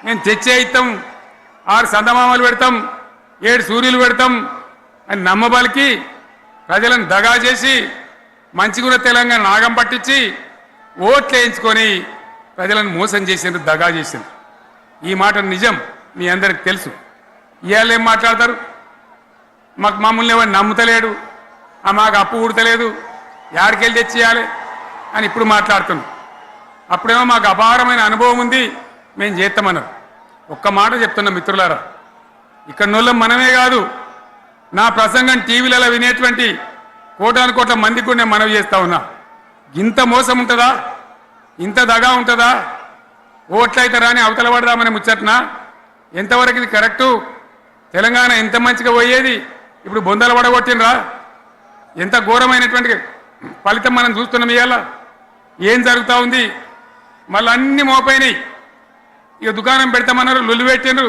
మేము తెచ్చే ఇస్తాం, 6 సందమామలు పెడతాం, 7 సూర్యులు పెడతాం అని నమ్మబలికి ప్రజలను దగా చేసి మంచిగున్న తెలంగాణ నాగం పట్టించి ఓట్లు వేయించుకొని ప్రజలను మోసం చేసిండ్రు, దగా చేసిండ్రు. ఈ మాట నిజం, మీ అందరికి తెలుసు. ఇవాళ ఏం మాట్లాడతారు? మమ్మల్ని ఎవరు నమ్ముతలేడు, మాకు అప్పు ఊడతలేదు, యాడికెళ్ళి తెచ్చియాలి అని ఇప్పుడు మాట్లాడుతున్నాం. అప్పుడేమో మాకు అపారమైన అనుభవం ఉంది, మేము చేస్తామన్నారు. ఒక్క మాట చెప్తున్నాం మిత్రులారా, ఇక్కడ నోళ్ళం మనమే కాదు, నా ప్రసంగం టీవీలలో వినేటువంటి కోటాను మందికి కూడా నేను మనవి చేస్తా ఉన్నా. ఇంత మోసం ఉంటుందా? ఇంత దగా ఉంటుందా? ఓట్లయితే రాని అవతల పడదామని ముచ్చట్నా? ఎంతవరకు ఇది కరెక్టు? తెలంగాణ ఎంత మంచిగా పోయేది, ఇప్పుడు బొందలు పడగొట్టినరా? ఎంత ఘోరమైనటువంటి ఫలితం మనం చూస్తున్నాం. ఇవాళ ఏం జరుగుతూ ఉంది? మళ్ళీ అన్ని మోపైనాయి. ఇక దుకాణం పెడతామన్నారు, లొల్లు పెట్టిండ్రు,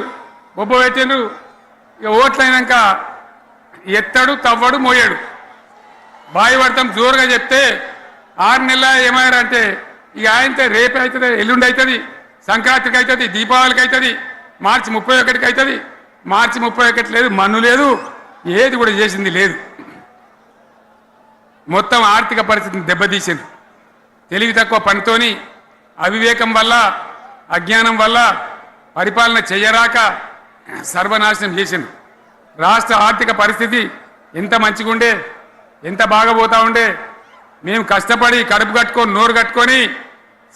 బొబ్బ పెట్టిండ్రు. ఇక ఓట్లయినాక ఎత్తడు, తవ్వడు, మోయాడు. బాయి పడతాం జోరుగా చెప్తే 6 నెలల ఏమయ్యారంటే ఇక ఆయనతో రేపు అవుతుంది, ఎల్లుండి అవుతుంది, సంక్రాంతికి అవుతుంది, దీపావళికి అవుతుంది, మార్చి 31కి అవుతుంది. మార్చి 31 లేదు, మన్ను లేదు, ఏది కూడా చేసింది లేదు. మొత్తం ఆర్థిక పరిస్థితిని దెబ్బతీసింది. తెలివి తక్కువ పనితోని, అవివేకం వల్ల, అజ్ఞానం వల్ల పరిపాలన చేయరాక సర్వనాశనం చేసింది. రాష్ట్ర ఆర్థిక పరిస్థితి ఎంత మంచిగా ఉండే, ఎంత బాగా పోతా ఉండే. మేము కష్టపడి కడుపు కట్టుకొని నోరు కట్టుకొని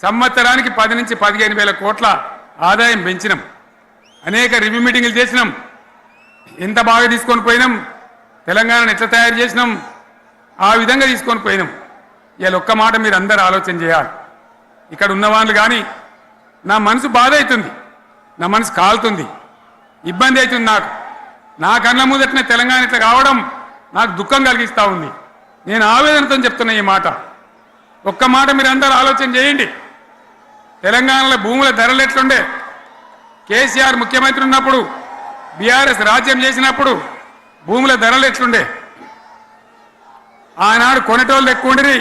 సంవత్సరానికి 10 నుంచి 15 వేల కోట్ల ఆదాయం పెంచినాం. అనేక రివ్యూ మీటింగులు చేసినాం. ఎంత బాగా తీసుకొని పోయినాం, తెలంగాణను ఎట్లా తయారు చేసినాం, ఆ విధంగా తీసుకొని పోయినాం. ఇవాళ ఒక్క మాట మీరు అందరూ ఆలోచన చేయాలి. ఇక్కడ ఉన్నవాళ్ళు కానీ నా మనసు బాధ అవుతుంది, నా మనసు కాలుతుంది, ఇబ్బంది అవుతుంది. నా కళ్ళ ముందటనే తెలంగాణ ఇట్లా కావడం నాకు దుఃఖం కలిగిస్తూ ఉంది. నేను ఆవేదనతో చెప్తున్నా ఈ మాట. ఒక్క మాట మీరు అందరూ ఆలోచన చేయండి. తెలంగాణలో భూముల ధరలు ఎట్లుండే? కేసీఆర్ ముఖ్యమంత్రి ఉన్నప్పుడు, బీఆర్ఎస్ రాజ్యం చేసినప్పుడు భూముల ధరలు ఎట్లుండే? ఆనాడు కొనేటోళ్ళు ఎక్కువ ఉండిరి,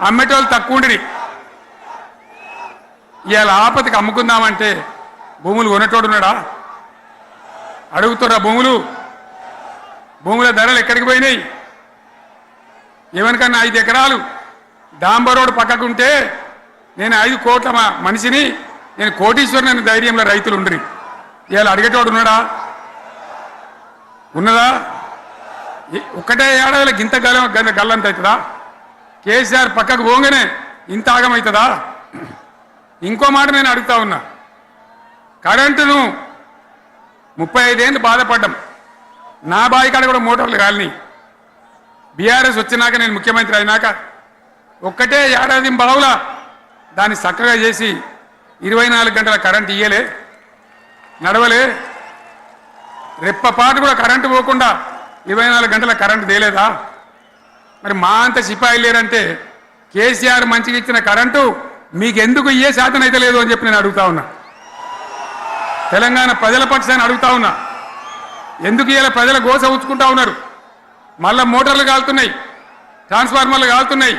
అమ్మేటోళ్ళు తక్కువ ఉండిరి. ఇవాళ ఆపదకి అమ్ముకుందామంటే భూములు కొనేటోడు ఉన్నాడా? అడుగుతున్నా భూముల ధరలు ఎక్కడికి పోయినాయి? ఎవరికన్నా 5 ఎకరాలు డాంబర్ రోడ్డు పక్కకుంటే నేను 5 కోట్ల మనిషిని, నేను కోటీశ్వరుని ధైర్యంలో రైతులు ఉండరు. ఇవాళ అడిగేటోడు ఉన్నదా? ఒక్కటే ఏడాదిలో గింత గల్లంత అవుతుందా? కేసీఆర్ పక్కకు పోగానే ఇంత ఆగమవుతుందా? ఇంకో మాట నేను అడుగుతా ఉన్నా. కరెంటును 35 ఏళ్ళు బాధపడ్డాం, నా బావి కాడ కూడా మోటార్లు కాలిని. బీఆర్ఎస్ వచ్చినాక నేను ముఖ్యమంత్రి అయినాక ఒక్కటే ఏడాది బావులా దాన్ని చక్కగా చేసి 24 గంటల కరెంట్ ఇయ్యలే, నడవలే. రెప్పపాటు కూడా కరెంటు పోకుండా 24 గంటల కరెంటు తేలేదా? మరి మా అంత సిపాయిలు లేరంటే కేసీఆర్ మంచిగా ఇచ్చిన కరెంటు మీకెందుకు ఇయ్యే శాతం అయితే లేదు అని చెప్పి నేను అడుగుతా ఉన్నా. తెలంగాణ ప్రజల పక్షాన్ని అడుగుతా ఉన్నా. ఎందుకు ఇలా ప్రజల గోస ఉంచుకుంటా ఉన్నారు? మళ్ళా మోటార్లు కాలుతున్నాయి, ట్రాన్స్ఫార్మర్లు కాలుతున్నాయి,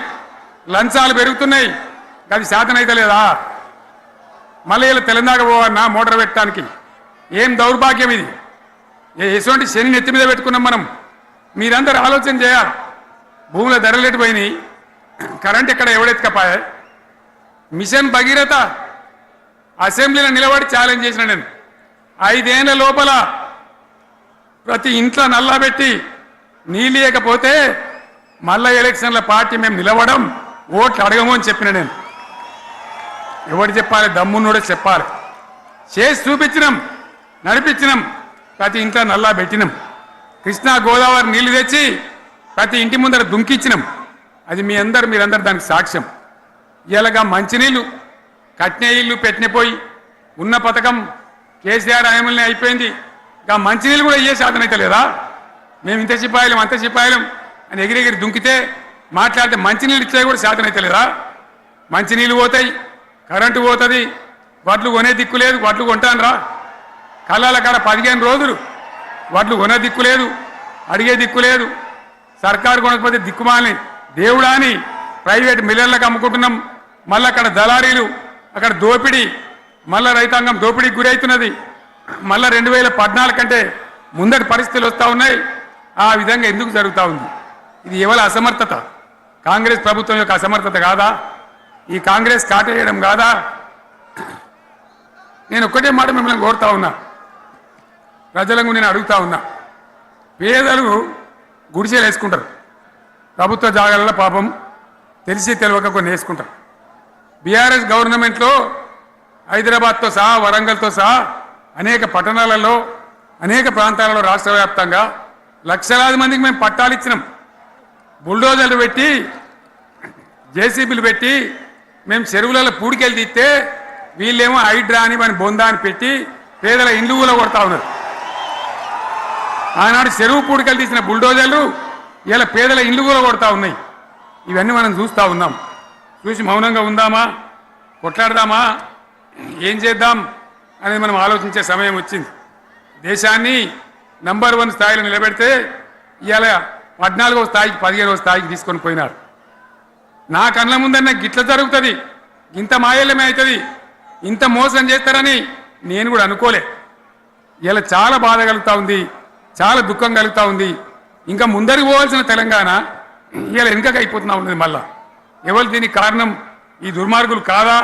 లంచాలు పెరుగుతున్నాయి. అది శాతం అయితే లేదా? మళ్ళీ ఇలా తెలంగాణ పోవన్నా మోటార్ పెట్టడానికి? ఏం దౌర్భాగ్యం ఇది! ఎటువంటి శని నెత్తి మీద పెట్టుకున్నాం మనం. మీరందరూ ఆలోచన చేయాలి. భూముల ధరలు ఎటుపోయినాయి, కరెంట్ ఎక్కడ ఎవడెత్తుకపోయా? మిషన్ భగీరథ అసెంబ్లీలో నిలబడి ఛాలెంజ్ చేసిన నేను. 5 ఏళ్ల లోపల ప్రతి ఇంట్లో నల్లా పెట్టి నీళ్ళు ఇవ్వకపోతే మళ్ళా ఎలక్షన్ల పార్టీ మేము నిలవడం, ఓట్లు అడగము అని చెప్పిన నేను. ఎవడు చెప్పాలి? దమ్మున్నోడే చెప్పాలి. చేసి చూపించినాం, నడిపించినాం. ప్రతి ఇంట్లో నల్లా పెట్టినాం. కృష్ణా గోదావరి నీళ్లు తెచ్చి ప్రతి ఇంటి ముందర దుంకిచ్చినాం. అది మీరందరూ దానికి సాక్ష్యం. ఇలాగా మంచినీళ్ళు కట్నే ఇల్లు పెట్టినపోయి ఉన్న పథకం కేసీఆర్ హయాంలోనే అయిపోయింది. ఇంకా మంచినీళ్ళు కూడా ఇయ్యే శాతం అయితే లేదా? మేము ఇంత సిపాయిలం అంత సిపాయిలం అని ఎగిరెగిరి దుంకితే మాట్లాడితే మంచినీళ్ళు ఇచ్చే కూడా శాతం అయితే లేదా? మంచినీళ్ళు పోతాయి, కరెంటు పోతుంది, వడ్లు కొనే దిక్కు లేదు. వడ్లు కొంటాను రా, కళ్ళాల కాడ 15 రోజులు వడ్లు కొనే దిక్కు లేదు, అడిగే దిక్కు లేదు. సర్కారు కొనకపోతే దిక్కుమాలని దేవుడా అని ప్రైవేట్ మిల్లర్లకు అమ్ముకుంటున్నాం. మళ్ళీ అక్కడ దళారీలు, అక్కడ దోపిడీ, మళ్ళీ రైతాంగం దోపిడీకి గురవుతున్నది. మళ్ళీ 2014 కంటే ముందటి పరిస్థితులు వస్తూ ఉన్నాయి. ఆ విధంగా ఎందుకు జరుగుతూ ఉంది? ఇది ఎవరి అసమర్థత? కాంగ్రెస్ ప్రభుత్వం యొక్క అసమర్థత కాదా? ఈ కాంగ్రెస్ కాటేయడం కాదా? నేను ఒక్కటే మాట మిమ్మల్ని కోరుతా ఉన్నా, ప్రజలకు నేను అడుగుతా ఉన్నా. పేదలు గుడిసెలు వేసుకుంటారు, ప్రభుత్వ జాగాలలో పాపం తెలిసి తెలియక కొన్ని వేసుకుంటారు. బీఆర్ఎస్ గవర్నమెంట్లో హైదరాబాద్తో సహా, వరంగల్తో సహా అనేక పట్టణాలలో, అనేక ప్రాంతాలలో రాష్ట్ర వ్యాప్తంగా లక్షలాది మందికి మేము పట్టాలు ఇచ్చినాం. బుల్డోజర్లు పెట్టి, జేసీబీలు పెట్టి మేము చెరువులలో పూడికెళ్ళి తీస్తే వీళ్ళేమో హైడ్రా అని మన బొందా అని పెట్టి పేదల ఇండ్లు కూడా కొడతా ఉన్నారు. ఆనాడు చెరువు పూడికెళ్ళి తీసిన బుల్డోజర్లు ఇలా పేదల ఇండ్లు కూడా కొడతా ఉన్నాయి. ఇవన్నీ మనం చూస్తూ ఉన్నాం. చూసి మౌనంగా ఉందామా, కొట్లాడదామా, ఏం చేద్దాం అనేది మనం ఆలోచించే సమయం వచ్చింది. దేశాన్ని నంబర్ 1 స్థాయిలో నిలబెడితే ఇవాళ 14వ స్థాయికి 15వ స్థాయికి తీసుకొని పోయినారు. నా కళ్ళ ముందన్న గిట్ల జరుగుతుంది, ఇంత మాయల్యమే అవుతుంది, ఇంత మోసం చేస్తారని నేను కూడా అనుకోలే. ఇలా చాలా బాధ కలుగుతూ ఉంది, చాలా దుఃఖం కలుగుతూ ఉంది. ఇంకా ముందరికి పోవాల్సిన తెలంగాణ ఇలా వెనుకకు అయిపోతున్నా ఉన్నది. మళ్ళా ఎవరు దీనికి కారణం? ఈ దుర్మార్గులు కాదా?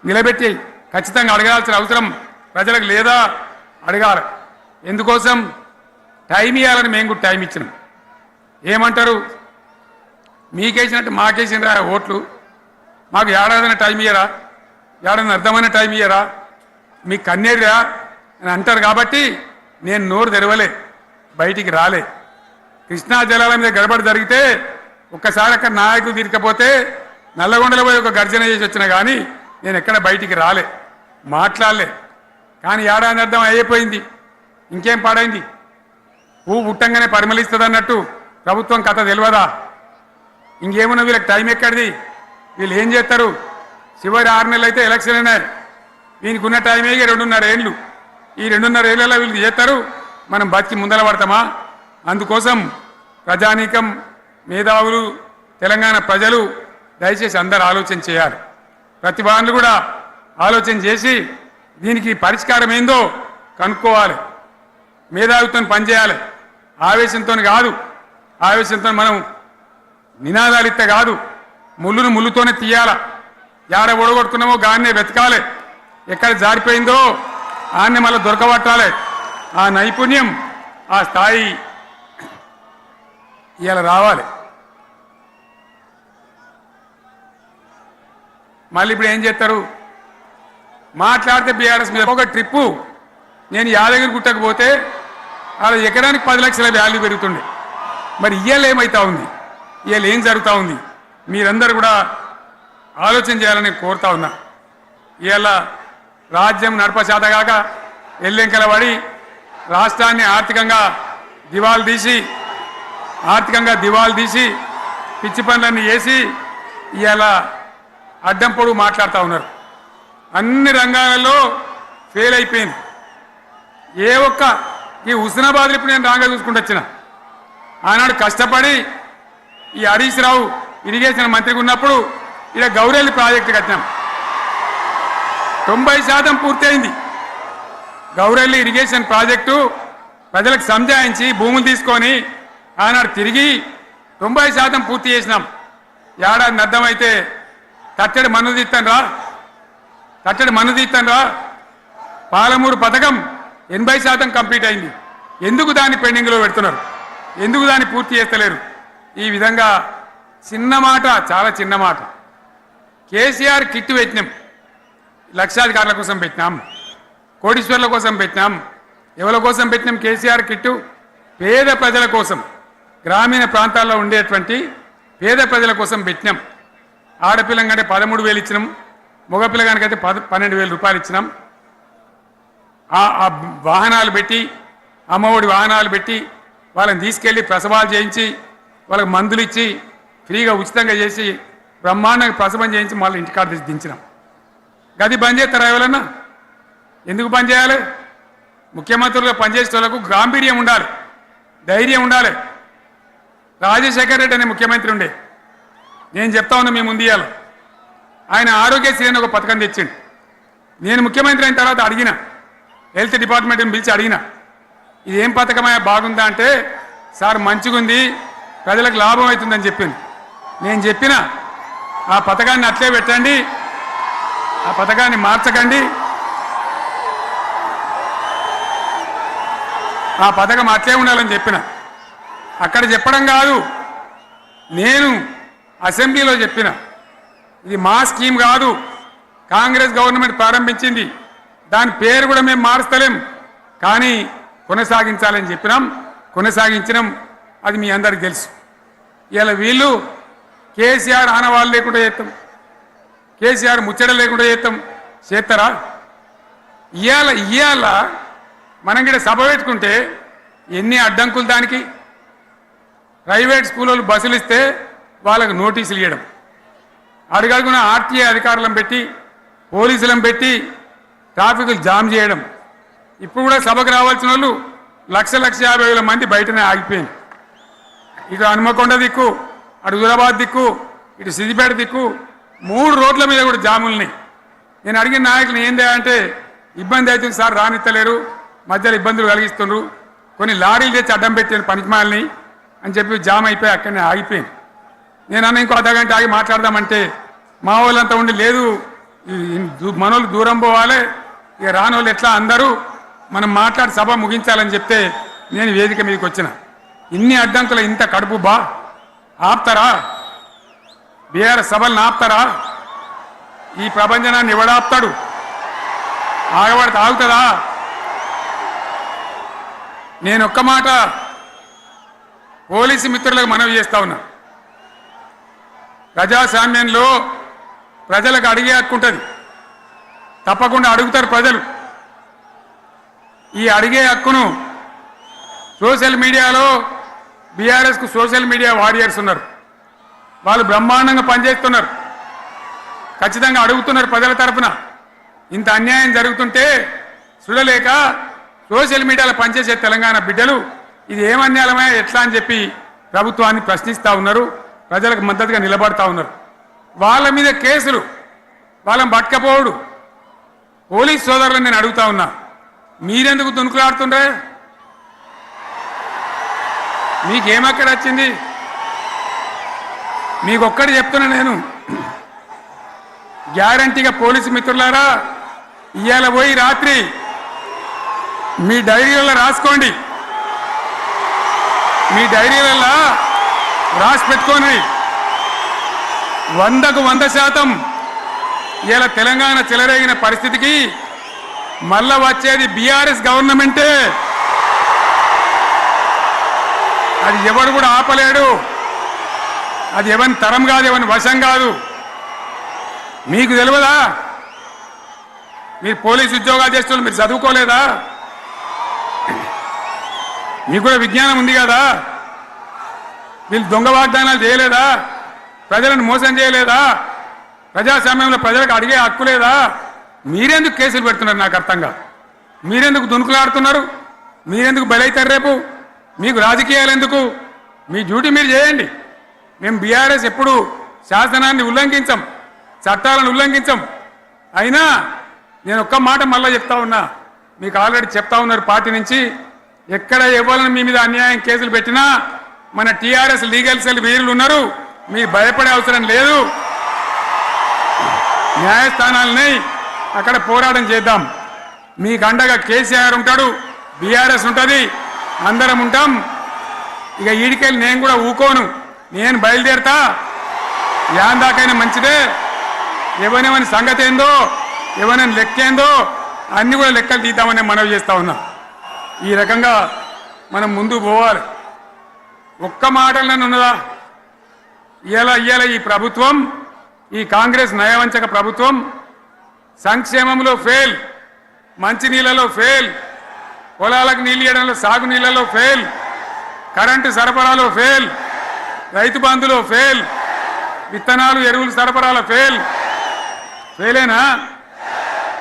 నిలబెట్టి ఖచ్చితంగా అడగాల్సిన అవసరం ప్రజలకు లేదా? అడగాలి. ఎందుకోసం? టైం ఇవ్వాలని మేము కూడా టైం ఇచ్చినాం. ఏమంటారు? మీకేసినట్టు మాకేసినరా ఓట్లు, మాకు ఏడాదైనా టైం ఇయ్యరా, ఏడాది అర్థమైన టైం ఇయ్యరా, మీకు కన్నేరురా అని అంటారు. కాబట్టి నేను నోరు తెరవలే, బయటికి రాలే. కృష్ణా జలాల మీద గడబడి జరిగితే ఒక్కసారి అక్కడ నాయకులు తీరకపోతే నల్లగొండలో పోయి ఒక గర్జన చేసి వచ్చినా కానీ నేను ఎక్కడ బయటికి రాలే, మాట్లాడలే. కానీ ఏడాది అర్థం అయిపోయింది, ఇంకేం పాడైంది? పువ్వు పుట్టంగానే పరిమళిస్తుంది అన్నట్టు ప్రభుత్వం కథ తెలియదా? ఇంకేమున్నా వీళ్ళకి టైం ఎక్కడిది? వీళ్ళు ఏం చేస్తారు? చివరి 6 నెలలు అయితే ఎలక్షన్ అయినాయి. వీనికి ఉన్న టైమే 2.5 ఏళ్ళు. ఈ 2.5 ఏళ్ళలో వీళ్ళు చేస్తారు, మనం బతికి ముందర పడతామా? అందుకోసం ప్రజానీకం, మేధావులు, తెలంగాణ ప్రజలు దయచేసి అందరూ ఆలోచన చేయాలి. ప్రతిభానులు కూడా ఆలోచన చేసి దీనికి పరిష్కారం ఏందో కనుక్కోవాలి. మేధావితో పనిచేయాలి, ఆవేశంతో కాదు. ఆవేశంతో మనం నినాదాలు ఇస్తే కాదు, ముళ్ళును ముళ్ళుతోనే తీయాల. యాడ ఒడగొడుతున్నామో గాన్నే వెతకాలి, ఎక్కడ జారిపోయిందో ఆన్నే మళ్ళీ దొరకబట్టాలి. ఆ నైపుణ్యం, ఆ స్థాయి ఇలా రావాలి. మళ్ళీ ఇప్పుడు ఏం చేస్తారు? మాట్లాడితే బీఆర్ఎస్ మీద ఒక ట్రిప్పు. నేను యాదగిరి గుట్టకు పోతే అలా ఎకరానికి 10 లక్షల వాల్యూ పెరుగుతుండే. మరి ఇవాళ ఏమవుతా ఉంది, ఇవాళ ఏం జరుగుతూ ఉంది, మీరందరూ కూడా ఆలోచన చేయాలని కోరుతా ఉన్నా. ఇవాళ రాజ్యం నడపచేతగాక ఎల్లెంకల పడి రాష్ట్రాన్ని ఆర్థికంగా దివాలు తీసి పిచ్చి పనులన్నీ చేసి ఇవాళ అడ్డం పొడుగు మాట్లాడుతూ ఉన్నారు. అన్ని రంగాలలో ఫెయిల్ అయిపోయింది. ఏ ఒక్క ఈ హుస్నాబాద్లో ఇప్పుడు నేను రాగా చూసుకుంటూ వచ్చిన, ఆనాడు కష్టపడి ఈ హరీష్ రావు ఇరిగేషన్ మంత్రిగా ఉన్నప్పుడు ఇలా గౌరెల్లి ప్రాజెక్టు కట్టినాం. 90% పూర్తయింది. గౌరెల్లి ఇరిగేషన్ ప్రాజెక్టు ప్రజలకు సంజాయించి భూములు తీసుకొని ఆనాడు తిరిగి 90% పూర్తి చేసినాం. ఏడాది అర్థమైతే తట్టడి మన్ను తీస్తాను రా. పాలమూరు పథకం 80% కంప్లీట్ అయింది. ఎందుకు దాన్ని పెండింగ్లో పెడుతున్నారు, ఎందుకు దాన్ని పూర్తి చేస్తలేరు? ఈ విధంగా చిన్న మాట, చాలా చిన్న మాట. కేసీఆర్ కిట్ పెట్టినాం, లక్షాధికారుల కోసం పెట్టినాం, కోటీశ్వర్ల కోసం పెట్టినాం. ఎవరి కోసం పెట్టినాం కేసీఆర్ కిట్టు? పేద ప్రజల కోసం, గ్రామీణ ప్రాంతాల్లో ఉండేటువంటి పేద ప్రజల కోసం పెట్టినాం. ఆడపిల్లంకంటే 13,000 ఇచ్చినాం, మగపిల్లగానికైతే 12,000 రూపాయలు ఇచ్చినాం. ఆ వాహనాలు పెట్టి, అమ్మఒడి వాహనాలు పెట్టి వాళ్ళని తీసుకెళ్ళి ప్రసవాలు చేయించి వాళ్ళకి మందులు ఇచ్చి ఫ్రీగా ఉచితంగా చేసి బ్రహ్మాండంగా ప్రసవం చేయించి మళ్ళీ ఇంటికాడ దించినాం. గది బంద్ చేస్తారా ఎవరన్నా? ఎందుకు బంద్ చేయాలి? ముఖ్యమంత్రులుగా పనిచేసే వాళ్ళకు గాంభీర్యం ఉండాలి, ధైర్యం ఉండాలి. రాజశేఖర రెడ్డి అనే ముఖ్యమంత్రి ఉండే, నేను చెప్తా ఉన్నా మీ ముందు ఇయ్యాలి. ఆయన ఆరోగ్యశ్రీ అని ఒక పథకం తెచ్చిండు. నేను ముఖ్యమంత్రి అయిన తర్వాత అడిగిన, హెల్త్ డిపార్ట్మెంట్ని పిలిచి అడిగిన, ఇది ఏం పథకమయ్యా బాగుందా అంటే, సార్ మంచిగుంది, ప్రజలకు లాభం అవుతుందని చెప్పింది. నేను చెప్పిన ఆ పథకాన్ని అట్లే పెట్టండి, ఆ పథకాన్ని మార్చకండి, ఆ పథకం అట్లే ఉండాలని చెప్పిన. అక్కడ చెప్పడం కాదు, నేను అసెంబ్లీలో చెప్పిన, ఇది మా స్కీమ్ కాదు, కాంగ్రెస్ గవర్నమెంట్ ప్రారంభించింది, దాని పేరు కూడా మేము మారుస్తలేం, కానీ కొనసాగించాలని చెప్పినాం, కొనసాగించినాం. అది మీ అందరికి తెలుసు. ఇలా వీళ్ళు కేసీఆర్ ఆనవాళ్ళు లేకుండా చేస్తాం, కేసీఆర్ ముచ్చట లేకుండా చేస్తారా? ఇవాళ మనం కూడా సభ పెట్టుకుంటే ఎన్ని అడ్డంకులు దానికి. ప్రైవేట్ స్కూళ్ళు బస్సులు ఇస్తే వాళ్ళకు నోటీసులు ఇవ్వడం, అడుగడుగున ఆర్టీఏ అధికారులను పెట్టి పోలీసులను పెట్టి ట్రాఫిక్లు జామ్ చేయడం. ఇప్పుడు కూడా సభకు రావాల్సిన వాళ్ళు 1,50,000 మంది బయటనే ఆగిపోయింది. ఇటు హనుమకొండ దిక్కు, అటు హుజరాబాద్ దిక్కు, ఇటు సిద్దిపేట దిక్కు 3 రోడ్ల మీద కూడా జాములున్నాయి. నేను అడిగిన నాయకులు ఏందే అంటే, ఇబ్బంది అవుతుంది సార్, రానిత్తలేరు, మధ్యలో ఇబ్బందులు కలిగిస్తున్నారు, కొన్ని లారీలు తెచ్చి అడ్డం పెట్టాను పనికిమాలని అని చెప్పి జామ్ అయిపోయి అక్కడనే ఆగిపోయింది. నేను అన్న ఇంకో అర్ధగంట ఆగి మాట్లాడదామంటే మా వాళ్ళంతా ఉండి, లేదు మనోళ్ళు దూరం పోవాలి, ఇక రానోళ్ళు ఎట్లా అందరూ మనం మాట్లాడి సభ ముగించాలని చెప్తే నేను వేదిక మీదకి వచ్చిన. ఇన్ని అడ్డంకులు, ఇంత కడుపు ఆపుతారా? బీఆర్ఎస్ సభలను ఆపుతారా? ఈ ప్రపంచనాన్ని ఎవడాపుతాడు? ఆగబడితే ఆగుతుందా? నేను ఒక్క మాట పోలీసు మిత్రులకు మనవి చేస్తా ఉన్నా. ప్రజాస్వామ్యంలో ప్రజలకు అడిగే హక్కు ఉంటుంది, తప్పకుండా అడుగుతారు ప్రజలు. ఈ అడిగే హక్కును సోషల్ మీడియాలో బీఆర్ఎస్కు సోషల్ మీడియా వారియర్స్ ఉన్నారు, వాళ్ళు బ్రహ్మాండంగా పనిచేస్తున్నారు, ఖచ్చితంగా అడుగుతున్నారు ప్రజల తరఫున. ఇంత అన్యాయం జరుగుతుంటే చూడలేక సోషల్ మీడియాలో పనిచేసే తెలంగాణ బిడ్డలు ఇది ఏమన్యాయమే ఎట్లా అని చెప్పి ప్రభుత్వాన్ని ప్రశ్నిస్తూ ఉన్నారు, ప్రజలకు మద్దతుగా నిలబడతా ఉన్నారు. వాళ్ళ మీద కేసులు, వాళ్ళని పట్టుకపోవడు. పోలీస్ సోదరులను నేను అడుగుతా ఉన్నా, మీరెందుకు దునుకులాడుతుండ్రే? మీకేమక్కడ వచ్చింది? మీకు ఒక్కటి చెప్తున్నా నేను, గ్యారంటీగా పోలీసు మిత్రులారా, ఇవాళ పోయి రాత్రి మీ డైరీలలో రాసుకోండి, మీ డైరీలలో రాసి పెట్టుకోండి. 100కు 100% ఇలా తెలంగాణ చెలరేగిన పరిస్థితికి మళ్ళా వచ్చేది బీఆర్ఎస్ గవర్నమెంటే. అది ఎవడు కూడా ఆపలేడు. అది ఎవరి తరం కాదు, ఎవరి వశం కాదు. మీకు తెలియదా? మీరు పోలీసు ఉద్యోగాలు చేస్తున్నారు, మీరు చదువుకోలేదా? మీకు కూడా విజ్ఞానం ఉంది కదా? వీళ్ళు దొంగ వాగ్దానాలు చేయలేదా? ప్రజలను మోసం చేయలేదా? ప్రజాస్వామ్యంలో ప్రజలకు అడిగే హక్కు లేదా? మీరెందుకు కేసులు పెడుతున్నారు? నాకు అర్థం కాదు. మీరెందుకు దునుకులాడుతున్నారు? మీరెందుకు బలైతారు? రేపు మీకు రాజకీయాలు ఎందుకు? మీ డ్యూటీ మీరు చేయండి. మేము బీఆర్ఎస్ ఎప్పుడు శాసనాన్ని ఉల్లంఘించం, చట్టాలను ఉల్లంఘించం. అయినా నేను ఒక్క మాట మళ్ళీ చెప్తా ఉన్నా, మీకు ఆల్రెడీ చెప్తా ఉన్నారు పార్టీ నుంచి, ఎక్కడ ఎవరిని మీ మీద అన్యాయం కేసులు పెట్టినా మన టీఆర్ఎస్ లీగల్ సెల్ వీరులు ఉన్నారు, మీరు భయపడే అవసరం లేదు. న్యాయస్థానాలని అక్కడ పోరాటం చేద్దాం. మీకు అండగా కేసీఆర్ ఉంటాడు, బీఆర్ఎస్ ఉంటుంది, అందరం ఉంటాం. ఇక ఈడికెళ్ళి నేను కూడా ఊకోను, నేను బయలుదేరతా. యాందాకైనా మంచిదే. ఎవరెవరి సంగతి ఏందో, ఎవరైనా లెక్కేందో అన్ని కూడా లెక్కలు తీద్దామని మనవి చేస్తా ఉన్నా. ఈ రకంగా మనం ముందుకు పోవాలి. ఒక్క మాటలను ఉన్నదా? ఇవాళ ఈ ప్రభుత్వం, ఈ కాంగ్రెస్ నయవంచక ప్రభుత్వం సంక్షేమంలో ఫెయిల్, మంచినీళ్ళలో ఫెయిల్, పొలాలకు నీళ్ళు ఇవ్వడంలో, సాగు నీళ్లలో ఫెయిల్, కరెంటు సరఫరాలో ఫెయిల్, రైతు బంధులో ఫెయిల్, విత్తనాలు ఎరువులు సరఫరాలో ఫెయిలేనా?